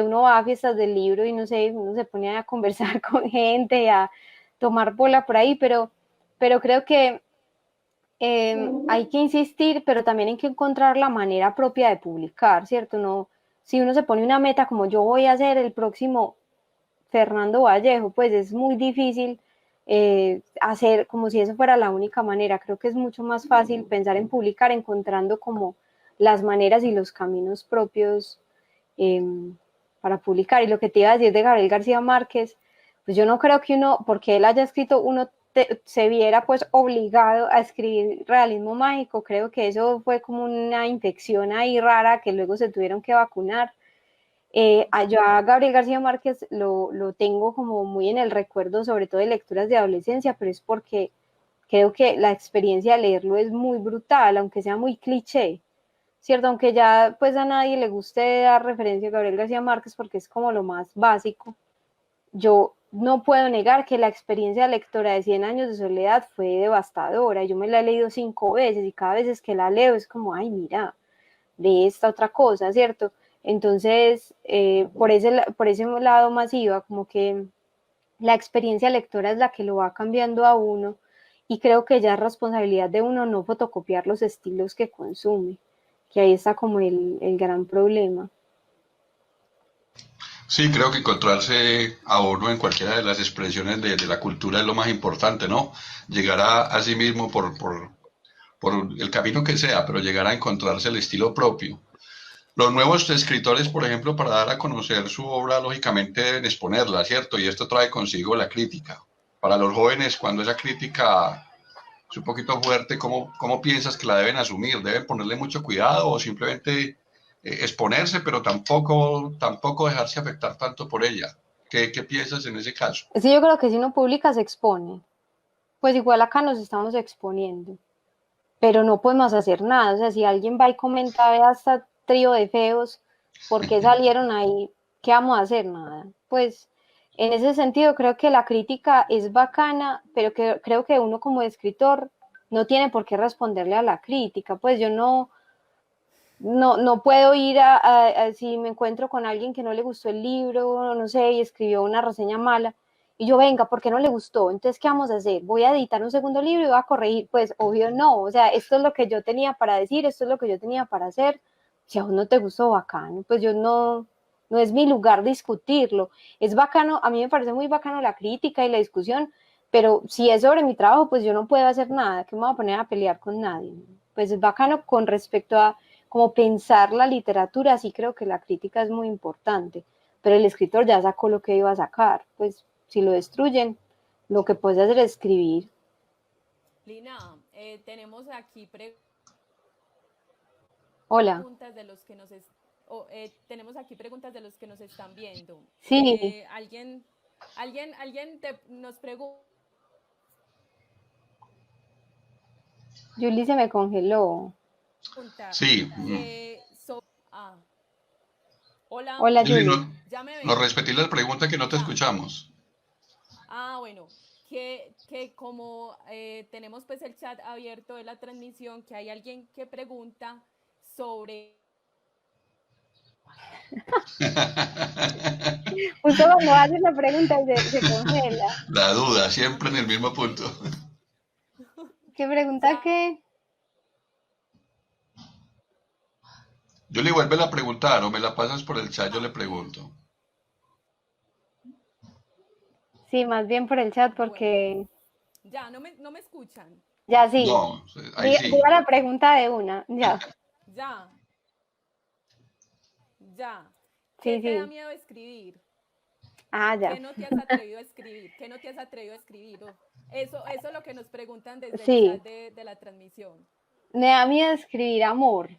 uno va a fiestas del libro y no sé, uno se pone a conversar con gente, a tomar bola por ahí, pero creo que hay que insistir, pero también hay que encontrar la manera propia de publicar, ¿cierto? No, si uno se pone una meta como yo voy a hacer el próximo Fernando Vallejo, pues es muy difícil hacer como si eso fuera la única manera. Creo que es mucho más fácil pensar en publicar encontrando como las maneras y los caminos propios eh, para publicar. Y lo que te iba a decir de Gabriel García Márquez, pues yo no creo que uno, porque él haya escrito, se viera pues obligado a escribir realismo mágico. Creo que eso fue como una infección ahí rara que luego se tuvieron que vacunar. Yo a Gabriel García Márquez lo tengo como muy en el recuerdo, sobre todo de lecturas de adolescencia, pero es porque creo que la experiencia de leerlo es muy brutal, aunque sea muy cliché, ¿cierto? Aunque ya pues a nadie le guste dar referencia a Gabriel García Márquez porque es como lo más básico, yo no puedo negar que la experiencia lectora de Cien años de soledad fue devastadora. Yo me la he leído 5 veces y cada vez que la leo es como, ay, mira, de esta otra cosa, ¿cierto? Entonces, por ese lado masiva, como que la experiencia lectora es la que lo va cambiando a uno y creo que ya es responsabilidad de uno no fotocopiar los estilos que consume, que ahí está como el gran problema. Sí, creo que encontrarse a uno en cualquiera de las expresiones de la cultura es lo más importante, ¿no? Llegar a sí mismo por el camino que sea, pero llegar a encontrarse el estilo propio. Los nuevos escritores, por ejemplo, para dar a conocer su obra, lógicamente deben exponerla, ¿cierto? Y esto trae consigo la crítica. Para los jóvenes, cuando esa crítica es un poquito fuerte, ¿cómo piensas que la deben asumir? ¿Deben ponerle mucho cuidado o simplemente exponerse, pero tampoco dejarse afectar tanto por ella? ¿Qué piensas en ese caso? Sí, yo creo que si uno publica se expone, pues igual acá nos estamos exponiendo, pero no podemos hacer nada. O sea, si alguien va y comenta, ve hasta trío de feos, ¿por qué salieron ahí? ¿Qué vamos a hacer? Nada. Pues en ese sentido creo que la crítica es bacana, pero que, creo que uno como escritor no tiene por qué responderle a la crítica. Pues yo no puedo ir si me encuentro con alguien que no le gustó el libro, no sé, y escribió una reseña mala, y yo, venga, ¿por qué no le gustó? Entonces, ¿qué vamos a hacer? ¿Voy a editar un segundo libro y voy a corregir? Pues, obvio no, o sea, esto es lo que yo tenía para decir, esto es lo que yo tenía para hacer, si a vos no te gustó, bacano, pues yo no es mi lugar discutirlo, es bacano, a mí me parece muy bacano la crítica y la discusión, pero si es sobre mi trabajo, pues yo no puedo hacer nada, que me voy a poner a pelear con nadie, pues es bacano con respecto a como pensar la literatura, sí creo que la crítica es muy importante, pero el escritor ya sacó lo que iba a sacar, pues si lo destruyen, lo que puedes hacer es escribir. Lina, tenemos aquí Hola, preguntas de los que tenemos aquí preguntas de los que nos están viendo. sí, Alguien nos pregunta Julie se me congeló. Sí, sobre Ah, hola, Hola, Julie, Julie. ¿ya me no ven? respetí la pregunta que no te Ya. escuchamos. Bueno, que como tenemos pues el chat abierto de la transmisión, que hay alguien que pregunta sobre... Justo cuando haces la pregunta se congela. La duda, siempre en Dame el un mismo punto. segundito. ¿Qué pregunta Ya, qué? Julie, vuelve a preguntar o me la pasas por el chat, yo le pregunto. Sí, más bien por el chat bueno, porque ya, no me escuchan. ya sí. No, ahí Diga sí. la pregunta de una, ya. Ya, ya. ¿Qué Sí, te da sí. miedo escribir? Ah, ya. ¿Qué no te has atrevido a escribir? ¿Qué no te has atrevido a escribir? Eso es lo que nos preguntan desde el Sí. chat de la transmisión. Me da miedo escribir amor,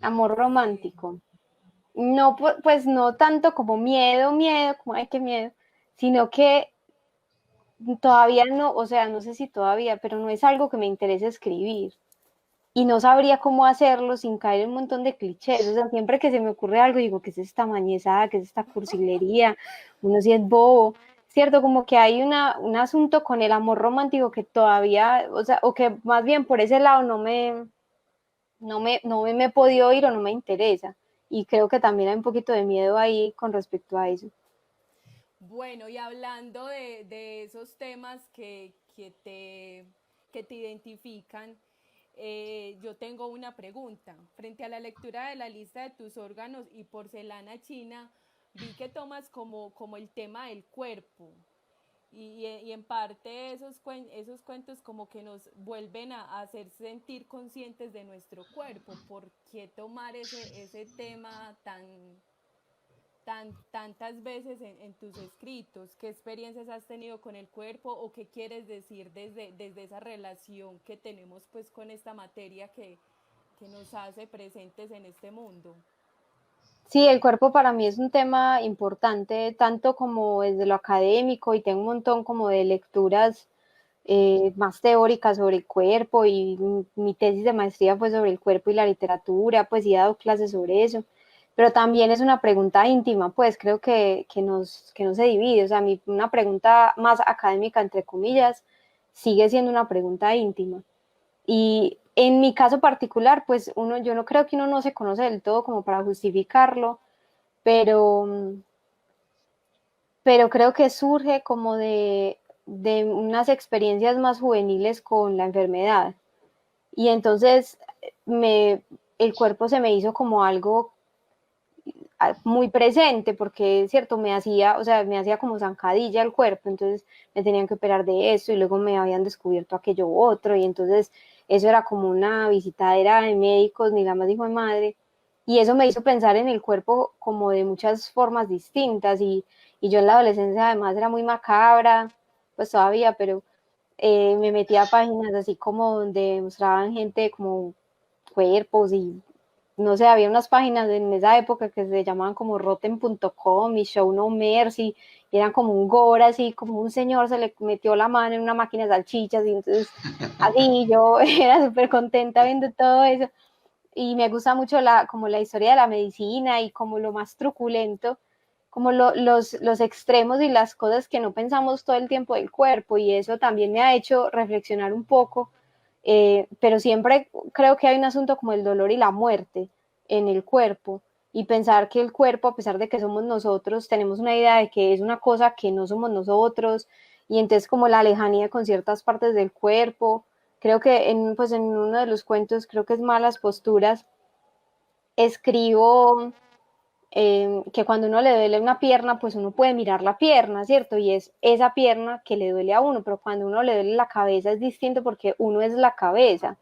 amor Sí, romántico. No, pues no tanto como miedo, miedo, como ay, qué miedo, sino que todavía no, o sea, no sé si todavía, pero no es algo que me interese escribir. Y no sabría cómo hacerlo sin caer en un montón de clichés. O sea, siempre que se me ocurre algo, digo, ¿qué es esta mañezada? ¿Qué es esta cursilería? Uno sí es bobo. Cierto, como que hay un asunto con el amor romántico que todavía, o sea, o que más bien por ese lado no me he podido ir o no me interesa. Y creo que también hay un poquito de miedo ahí con respecto a eso. bueno, y hablando de esos temas que te identifican, yo tengo una pregunta. Frente a la lectura de la lista de tus órganos y porcelana china, vi que tomas como el tema del cuerpo. Y en parte esos cuentos como que nos vuelven a hacer sentir conscientes de nuestro cuerpo. ¿Por qué tomar ese tema tantas veces en tus escritos? ¿Qué experiencias has tenido con el cuerpo o qué quieres decir desde esa relación que tenemos pues con esta materia que nos hace presentes en este mundo? Sí, el cuerpo para mí es un tema importante, tanto como desde lo académico, y tengo un montón como de lecturas más teóricas sobre el cuerpo, y mi tesis de maestría fue sobre el cuerpo y la literatura, pues y he dado clases sobre eso, pero también es una pregunta íntima, pues creo que no se divide, o sea, una pregunta más académica, entre comillas, sigue siendo una pregunta íntima. Y en mi caso particular, pues yo no creo que uno no se conoce del todo como para justificarlo, pero, pero creo que surge como de unas experiencias más juveniles con la enfermedad. Y entonces me, el cuerpo se me hizo como algo muy presente porque, cierto, o sea, me hacía como zancadilla el cuerpo, entonces me tenían que operar de eso y luego me habían descubierto aquello otro y entonces eso era como una visitadera de médicos, ni la más hijo de madre, y eso me hizo pensar en el cuerpo como de muchas formas distintas y yo en la adolescencia además era muy macabra, pues todavía, pero me metía a páginas así como donde mostraban gente como cuerpos y no sé, había unas páginas en esa época que se llamaban como rotten.com y Show No Mercy, y eran como un gore, así como un señor se le metió la mano en una máquina de salchichas, y entonces así yo era súper contenta viendo todo eso, y me gusta mucho como la historia de la medicina y como lo más truculento, como los extremos y las cosas que no pensamos todo el tiempo del cuerpo, y eso también me ha hecho reflexionar un poco, pero siempre creo que hay un asunto como el dolor y la muerte en el cuerpo, y pensar que el cuerpo, a pesar de que somos nosotros, tenemos una idea de que es una cosa que no somos nosotros, y entonces como la lejanía con ciertas partes del cuerpo. Creo que pues en uno de los cuentos, creo que es Malas Posturas, escribo que cuando uno le duele una pierna, pues uno puede mirar la pierna, ¿cierto? Y es esa pierna que le duele a uno, pero cuando uno le duele la cabeza es distinto porque uno es la cabeza,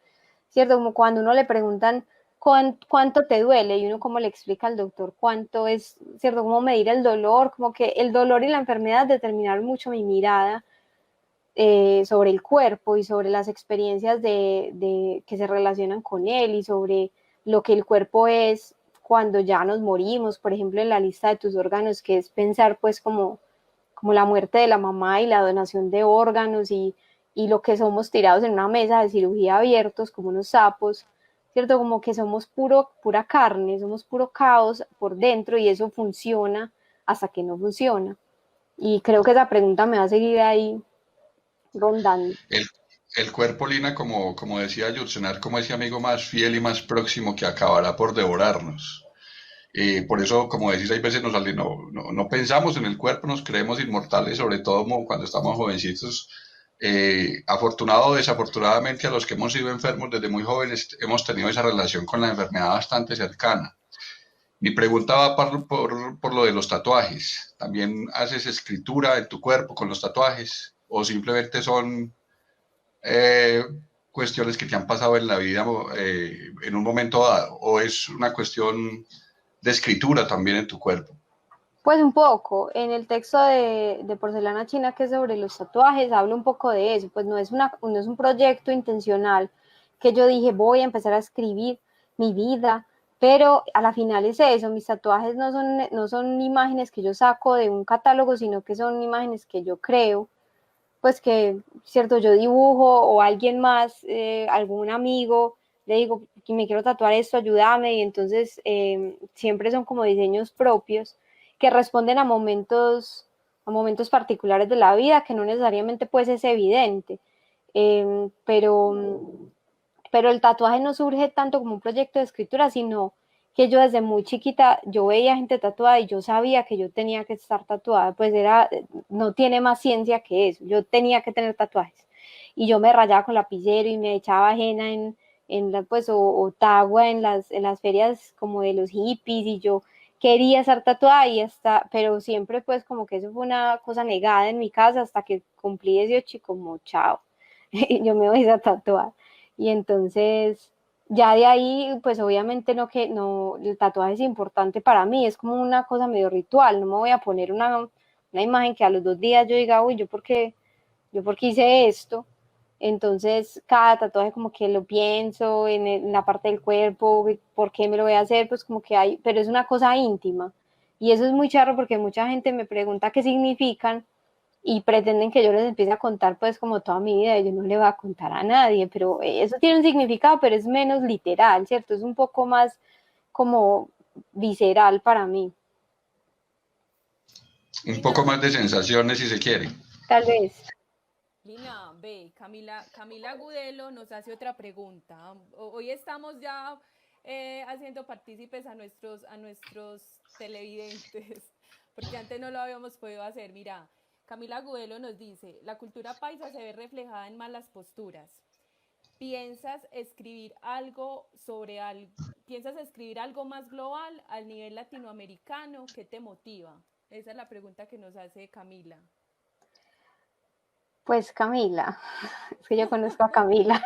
¿cierto? Como cuando uno le preguntan cuánto te duele y uno cómo le explica al doctor cuánto es, ¿cierto? Cómo medir el dolor, como que el dolor y la enfermedad determinaron mucho mi mirada sobre el cuerpo y sobre las experiencias que se relacionan con él y sobre lo que el cuerpo es cuando ya nos morimos, por ejemplo, en la lista de tus órganos, que es pensar pues como la muerte de la mamá y la donación de órganos y lo que somos tirados en una mesa de cirugía abiertos como unos sapos, ¿cierto? Como que somos pura carne, somos puro caos por dentro y eso funciona hasta que no funciona. Y creo que esa pregunta me va a seguir ahí rondando. El, el cuerpo, Lina, como decía Yursenar, como ese amigo más fiel y más próximo que acabará por devorarnos. Por eso, como decís, hay veces no pensamos en el cuerpo, nos creemos inmortales, sobre todo cuando estamos jovencitos. Afortunado o desafortunadamente, a los que hemos sido enfermos desde muy jóvenes, hemos tenido esa relación con la enfermedad bastante cercana. Mi pregunta va por lo de los tatuajes. ¿También haces escritura en tu cuerpo con los tatuajes? ¿O simplemente son eh, cuestiones que te han pasado en la vida en un momento dado? ¿O es una cuestión de escritura también en tu cuerpo? Pues un poco, en el texto de Porcelana China, que es sobre los tatuajes, hablo un poco de eso, pues no es un proyecto intencional que yo dije voy a empezar a escribir mi vida, pero a la final es eso, mis tatuajes no son imágenes que yo saco de un catálogo, sino que son imágenes que yo creo, pues que, cierto, yo dibujo o alguien más, algún amigo, le digo, que me quiero tatuar esto, ayúdame, y entonces siempre son como diseños propios que responden a momentos particulares de la vida, que no necesariamente pues es evidente, eh, pero, pero el tatuaje no surge tanto como un proyecto de escritura, sino que yo desde muy chiquita, yo veía gente tatuada y yo sabía que yo tenía que estar tatuada, pues no tiene más ciencia que eso, yo tenía que tener tatuajes. Y yo me rayaba con lapicero y me echaba ajena pues, o tagua en las ferias como de los hippies y yo quería estar tatuada y hasta, pero siempre pues como que eso fue una cosa negada en mi casa hasta que cumplí 18 y como chao, yo me voy a tatuar. Y entonces, ya de ahí, pues obviamente no, el tatuaje es importante para mí, es como una cosa medio ritual, no me voy a poner una imagen que a los 2 días yo diga, uy, yo por qué hice esto. Entonces, cada tatuaje como que lo pienso en la parte del cuerpo, por qué me lo voy a hacer, pues como que hay, pero es una cosa íntima. Y eso es muy charro porque mucha gente me pregunta qué significan y pretenden que yo les empiece a contar pues como toda mi vida, y yo no le voy a contar a nadie, pero eso tiene un significado, pero es menos literal, ¿cierto? Es un poco más como visceral para mí, Un poco Lina, más de sensaciones si se quiere. tal vez. Lina, ve, Camila Gudelo nos hace otra pregunta. Hoy estamos ya haciendo partícipes a nuestros televidentes, porque antes no lo habíamos podido hacer. Mira, Camila Gudelo nos dice, la cultura paisa se ve reflejada en malas posturas. ¿Piensas escribir algo piensas escribir algo más global al nivel latinoamericano? ¿Qué te motiva? Esa es la pregunta que nos hace Camila. Pues Camila, es que yo conozco a Camila.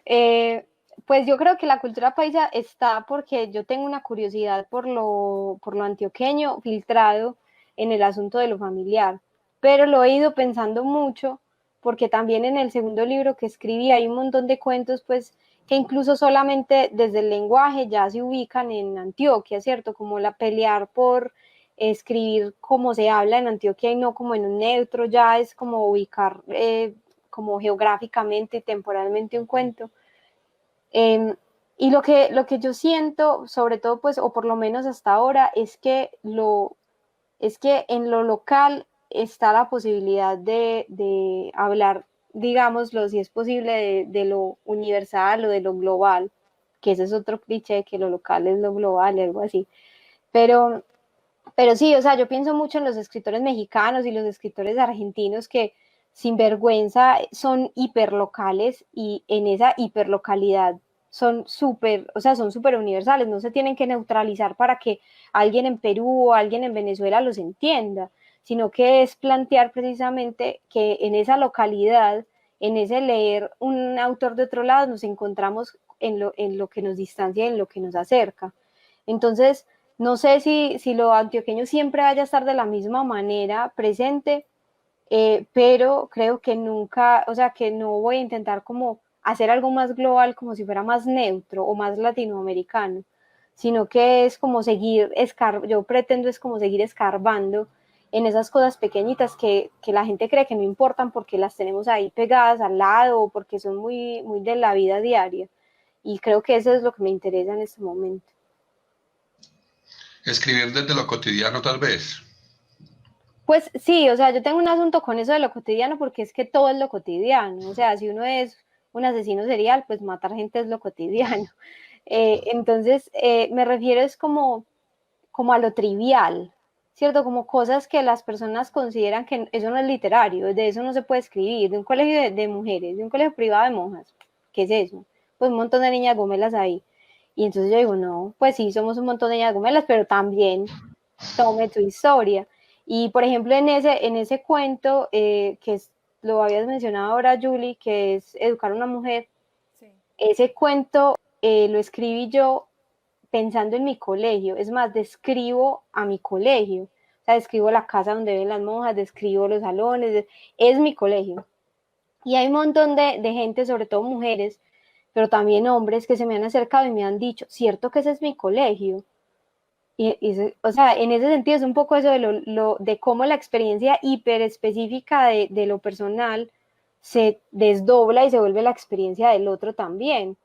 eh, pues yo creo que la cultura paisa está porque yo tengo una curiosidad por lo antioqueño filtrado en el asunto de lo familiar, pero lo he ido pensando mucho porque también en el segundo libro que escribí hay un montón de cuentos pues que incluso solamente desde el lenguaje ya se ubican en Antioquia, ¿cierto? Como la pelear por escribir como se habla en Antioquia y no como en un neutro, ya es como ubicar como geográficamente y temporalmente un cuento. Eh, y lo que yo siento, sobre todo, pues, o por lo menos hasta ahora, es que en lo local está la posibilidad de hablar, digámoslo, si es posible, de lo universal o de lo global, que ese es otro cliché, que lo local es lo global, algo así. Pero pero sí, o sea, yo pienso mucho en los escritores mexicanos y los escritores argentinos que sin vergüenza son hiperlocales y en esa hiperlocalidad son súper, o sea, son súper universales, no se tienen que neutralizar para que alguien en Perú o alguien en Venezuela los entienda, sino que es plantear precisamente que en esa localidad, en ese leer un autor de otro lado, nos encontramos en lo que nos distancia y en lo que nos acerca. Entonces, no sé si lo antioqueño siempre vaya a estar de la misma manera presente, pero creo que nunca, o sea, que no voy a intentar como hacer algo más global, como si fuera más neutro o más latinoamericano, sino que es como yo pretendo es como seguir escarbando en esas cosas pequeñitas que la gente cree que no importan porque las tenemos ahí pegadas al lado o porque son muy de la vida diaria. y creo que eso es lo que me interesa en este momento. Escribir desde lo cotidiano tal vez. Pues sí, o sea, yo tengo un asunto con eso de lo cotidiano porque es que todo es lo cotidiano, o sea, si uno es un asesino serial, pues matar gente es lo cotidiano. Entonces, me refiero es como a lo trivial, ¿cierto? Como cosas que las personas consideran que eso no es literario, de eso no se puede escribir, de un colegio de mujeres, de un colegio privado de monjas, ¿qué es eso? Pues un montón de niñas gomelas ahí. Y entonces yo digo, no, pues sí, somos un montón de niñas gomelas, pero también tome tu historia. Y por ejemplo, en ese cuento, lo habías mencionado ahora, Julie, que es Educar a una mujer, Sí. ese cuento lo escribí yo pensando en mi colegio, es más, describo a mi colegio, o sea, describo la casa donde ven las monjas, describo los salones, es mi colegio. Y hay un montón de gente, sobre todo mujeres, pero también hombres que se me han acercado y me han dicho, cierto que ese es mi colegio. O sea, en ese sentido es un poco eso de cómo la experiencia hiper específica de lo personal se desdobla y se vuelve la experiencia del otro también.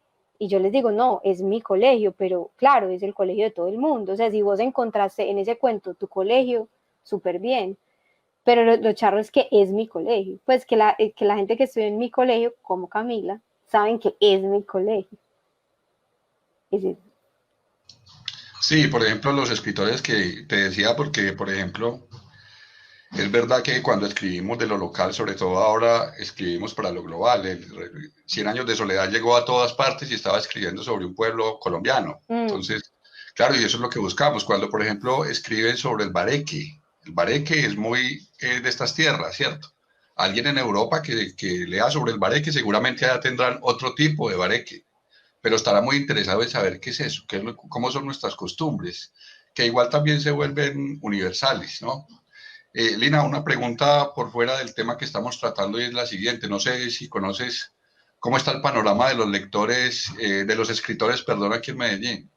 Y yo les digo, no, es mi colegio, pero claro, es el colegio de todo el mundo. O sea, si vos encontraste en ese cuento tu colegio, súper bien. Pero lo charro es que es mi colegio. Pues que la gente que estudia en mi colegio, como Camila, saben que es mi colegio. Es eso. Sí, por ejemplo, los escritores que te decía, porque, por ejemplo, es verdad que cuando escribimos de lo local, sobre todo ahora, escribimos para lo global. El Cien años de soledad llegó a todas partes y estaba escribiendo sobre un pueblo colombiano. Mm, Entonces, claro, y eso es lo que buscamos. Cuando, por ejemplo, escriben sobre el bareque es muy de estas tierras, ¿cierto? Alguien en Europa que lea sobre el bareque seguramente ya tendrán otro tipo de bareque, pero estará muy interesado en saber qué es eso, cómo son nuestras costumbres, que igual también se vuelven universales, ¿no? Lina, una pregunta por fuera del tema que estamos tratando y es la siguiente. No sé si conoces cómo está el panorama de los lectores, de los escritores, perdón, aquí en Medellín.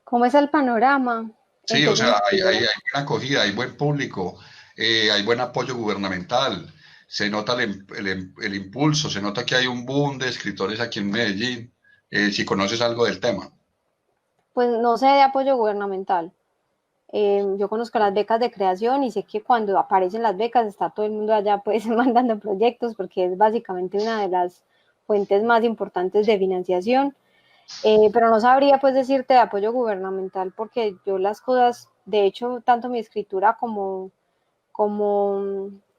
¿Cómo es el panorama? ¿En Sí, qué o sea, hay sentido? buena acogida, hay buen público, hay buen apoyo gubernamental, se nota el impulso, se nota que hay un boom de escritores aquí en Medellín, si conoces algo del tema. Pues no sé de apoyo gubernamental. Yo conozco las becas de creación y sé que cuando aparecen las becas está todo el mundo allá pues mandando proyectos porque es básicamente una de las fuentes más importantes de financiación. Pero no sabría pues decirte de apoyo gubernamental porque yo las cosas, de hecho, tanto mi escritura como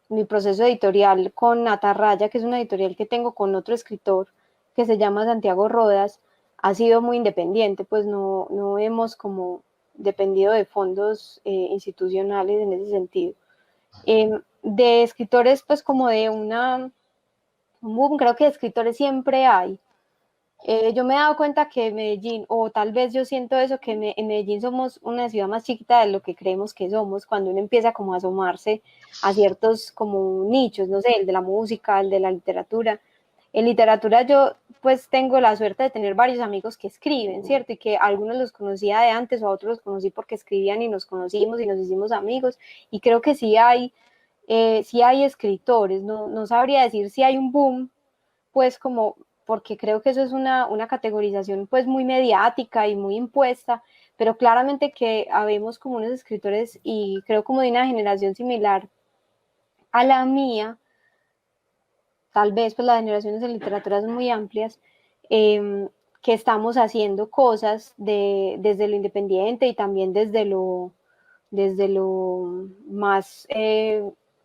mi proceso editorial con Atarraya, que es una editorial que tengo con otro escritor que se llama Santiago Rodas, ha sido muy independiente, pues no hemos como dependido de fondos institucionales en ese sentido. De escritores, pues como de un boom, creo que de escritores siempre hay, yo me he dado cuenta que Medellín, o tal vez yo siento eso, que en Medellín somos una ciudad más chiquita de lo que creemos que somos, cuando uno empieza como a asomarse a ciertos como nichos, no sé, el de la música, el de la literatura. En literatura yo pues tengo la suerte de tener varios amigos que escriben, ¿cierto? Y que algunos los conocía de antes o a otros los conocí porque escribían y nos conocimos y nos hicimos amigos. Y creo que sí hay escritores, no sabría decir si hay un boom, pues como porque creo que eso es una categorización pues muy mediática y muy impuesta, pero claramente que habemos como unos escritores y creo como de una generación similar a la mía, tal vez pues las generaciones de literatura son muy amplias, que estamos haciendo cosas desde lo independiente y también desde lo más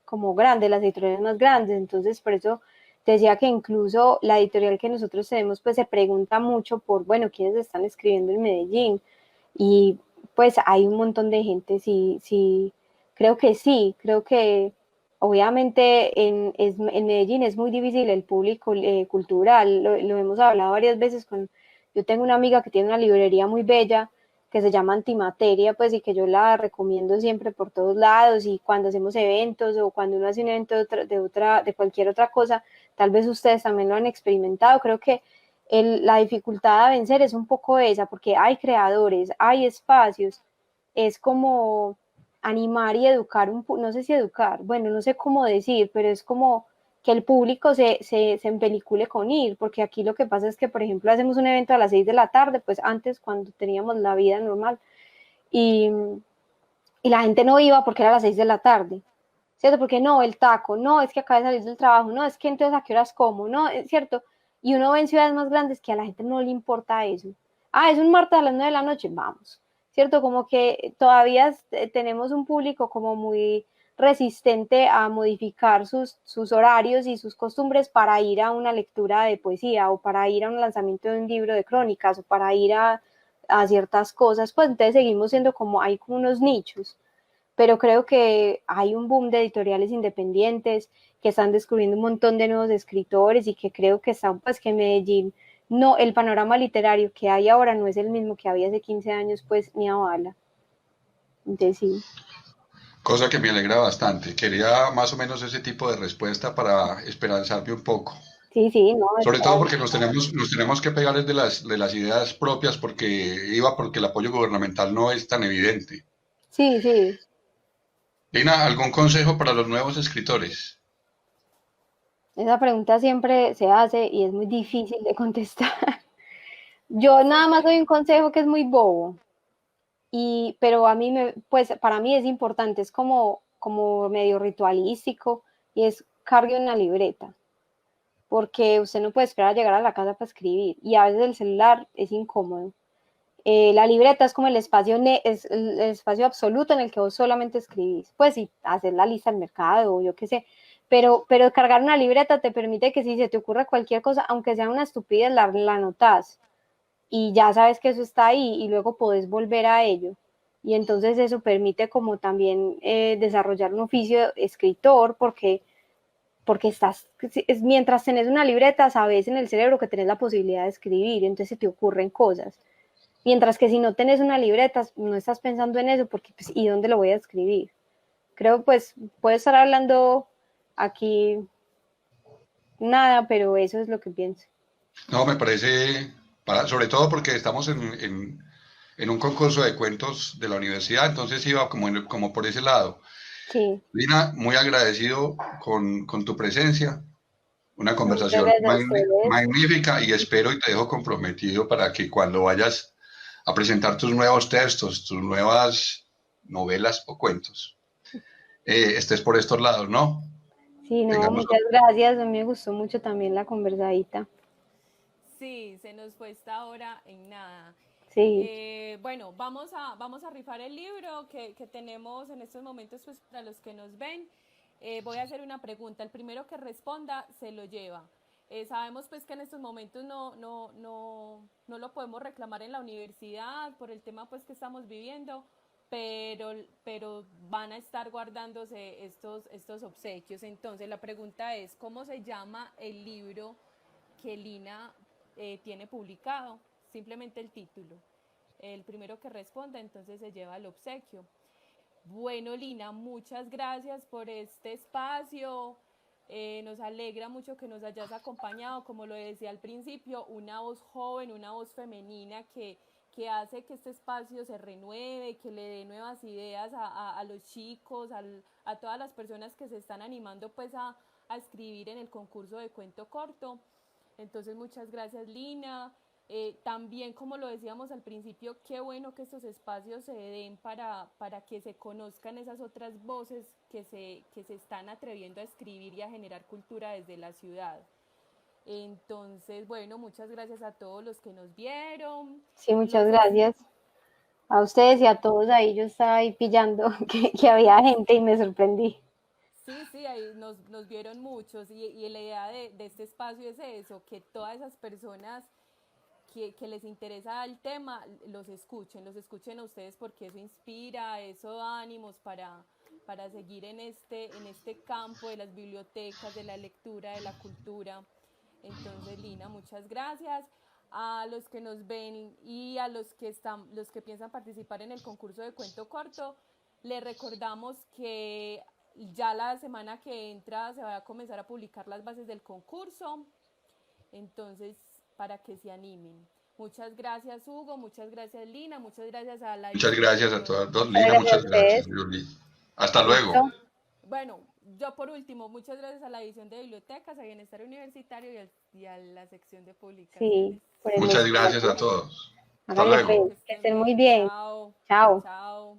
como grande, las editoriales más grandes. Entonces, por eso te decía que incluso la editorial que nosotros tenemos, pues se pregunta mucho por, bueno, quiénes están escribiendo en Medellín. Y pues hay un montón de gente, sí, creo que obviamente en Medellín es muy difícil el público cultural, lo hemos hablado varias veces yo tengo una amiga que tiene una librería muy bella que se llama Antimateria, pues y que yo la recomiendo siempre por todos lados y cuando hacemos eventos o cuando uno hace un evento de cualquier otra cosa, tal vez ustedes también lo han experimentado, creo que la dificultad a vencer es un poco esa, porque hay creadores, hay espacios, es como animar y educar, no sé si educar, bueno, no sé cómo decir, pero es como que el público se empelicule con ir, porque aquí lo que pasa es que, por ejemplo, hacemos un evento a las 6 de la tarde, pues antes cuando teníamos la vida normal, y, y la gente no iba porque era a las 6 de la tarde, ¿cierto? Porque no, el taco, no, es que acaba de salir del trabajo, no, es que entonces a qué horas como, no, es cierto. Y uno ve en ciudades más grandes que a la gente no le importa eso. Ah, es un martes a las 9 de la noche, vamos, ¿cierto? Como que todavía tenemos un público como muy resistente a modificar sus horarios y sus costumbres para ir a una lectura de poesía o para ir a un lanzamiento de un libro de crónicas o para ir a ciertas cosas, pues entonces seguimos siendo como, hay como unos nichos, pero creo que hay un boom de editoriales independientes que están descubriendo un montón de nuevos escritores y que creo que están, pues que Medellín, no, el panorama literario que hay ahora no es el mismo que había hace 15 años, pues ni a bala. Entonces sí. Cosa que me alegra bastante. Quería más o menos ese tipo de respuesta para esperanzarme un poco. Sí, sí, no, Sobre todo porque nos tenemos que pegar de las ideas propias porque el apoyo gubernamental no es tan evidente. sí, sí. Lina, ¿algún consejo para los nuevos escritores? Esa pregunta siempre se hace y es muy difícil de contestar. Yo nada más doy un consejo que es muy bobo, pero a mí pues para mí es importante, es como medio ritualístico y es cargue una libreta, porque usted no puede esperar a llegar a la casa para escribir y a veces el celular es incómodo. La libreta es como es el espacio absoluto en el que vos solamente escribís, pues sí, hacer la lista del mercado o yo qué sé, pero cargar una libreta te permite que si se te ocurre cualquier cosa, aunque sea una estupidez, la anotás y ya sabes que eso está ahí y luego podés volver a ello. Y entonces eso permite como también desarrollar un oficio de escritor porque mientras tenés una libreta, sabes en el cerebro que tenés la posibilidad de escribir, entonces se te ocurren cosas. Mientras que si no tenés una libreta, no estás pensando en eso, porque pues, ¿y dónde lo voy a escribir? Creo pues puedo estar hablando aquí nada, pero eso es lo que pienso. No, me parece, sobre todo porque estamos en un concurso de cuentos de la universidad, entonces iba como por ese lado. Sí, Lina, muy agradecido con tu presencia, una no, muchas conversación gracias a ustedes. magnífica y espero y te dejo comprometido para que cuando vayas a presentar tus nuevos textos, tus nuevas novelas o cuentos, estés por estos lados, ¿no? Sí, no, Tengamos, muchas gracias. A mí me gustó mucho también la conversadita. Sí, se nos fue esta hora en nada. Sí, Bueno, vamos a rifar el libro que tenemos en estos momentos pues, para los que nos ven. Voy a hacer una pregunta. El primero que responda se lo lleva. Sabemos pues que en estos momentos no lo podemos reclamar en la universidad por el tema pues que estamos viviendo, pero van a estar guardándose estos obsequios. Entonces la pregunta es, ¿cómo se llama el libro que Lina tiene publicado? Simplemente el título. El primero que responda entonces se lleva el obsequio. Bueno, Lina, muchas gracias por este espacio. Nos alegra mucho que nos hayas acompañado, como lo decía al principio, una voz joven, una voz femenina que hace que este espacio se renueve, que le dé nuevas ideas a los chicos, a todas las personas que se están animando pues a escribir en el concurso de cuento corto. Entonces, muchas gracias, Lina. También, como lo decíamos al principio, qué bueno que estos espacios se den para que se conozcan esas otras voces que se están atreviendo a escribir y a generar cultura desde la ciudad. Entonces, bueno, muchas gracias a todos los que nos vieron. sí, No muchas sé si, gracias. A ustedes y a todos ahí. Yo estaba ahí pillando que había gente y me sorprendí. sí, sí, ahí nos vieron muchos y la idea de este espacio es eso, que todas esas personas que les interesa el tema, los escuchen a ustedes porque eso inspira, eso da ánimos para seguir en este campo de las bibliotecas, de la lectura, de la cultura. Entonces, Lina, muchas gracias. A los que nos ven y a los que piensan participar en el concurso de cuento corto, les recordamos que ya la semana que entra se va a comenzar a publicar las bases del concurso. Entonces, para que se animen. Muchas gracias, Hugo, muchas gracias, Lina, muchas gracias a la muchas gracias a distribuidora. todas dos, Muchas Lina, gracias a muchas gracias, ustedes. Yuli. Hasta luego. Listo. Bueno, yo por último, muchas gracias a la división de bibliotecas, a Bienestar Universitario y a la sección de publicaciones. Sí, por el Muchas gracias a espacio. todos. Hasta Hágale luego. pues, Que que estén estén muy bien, bien. chao, Chao. chao.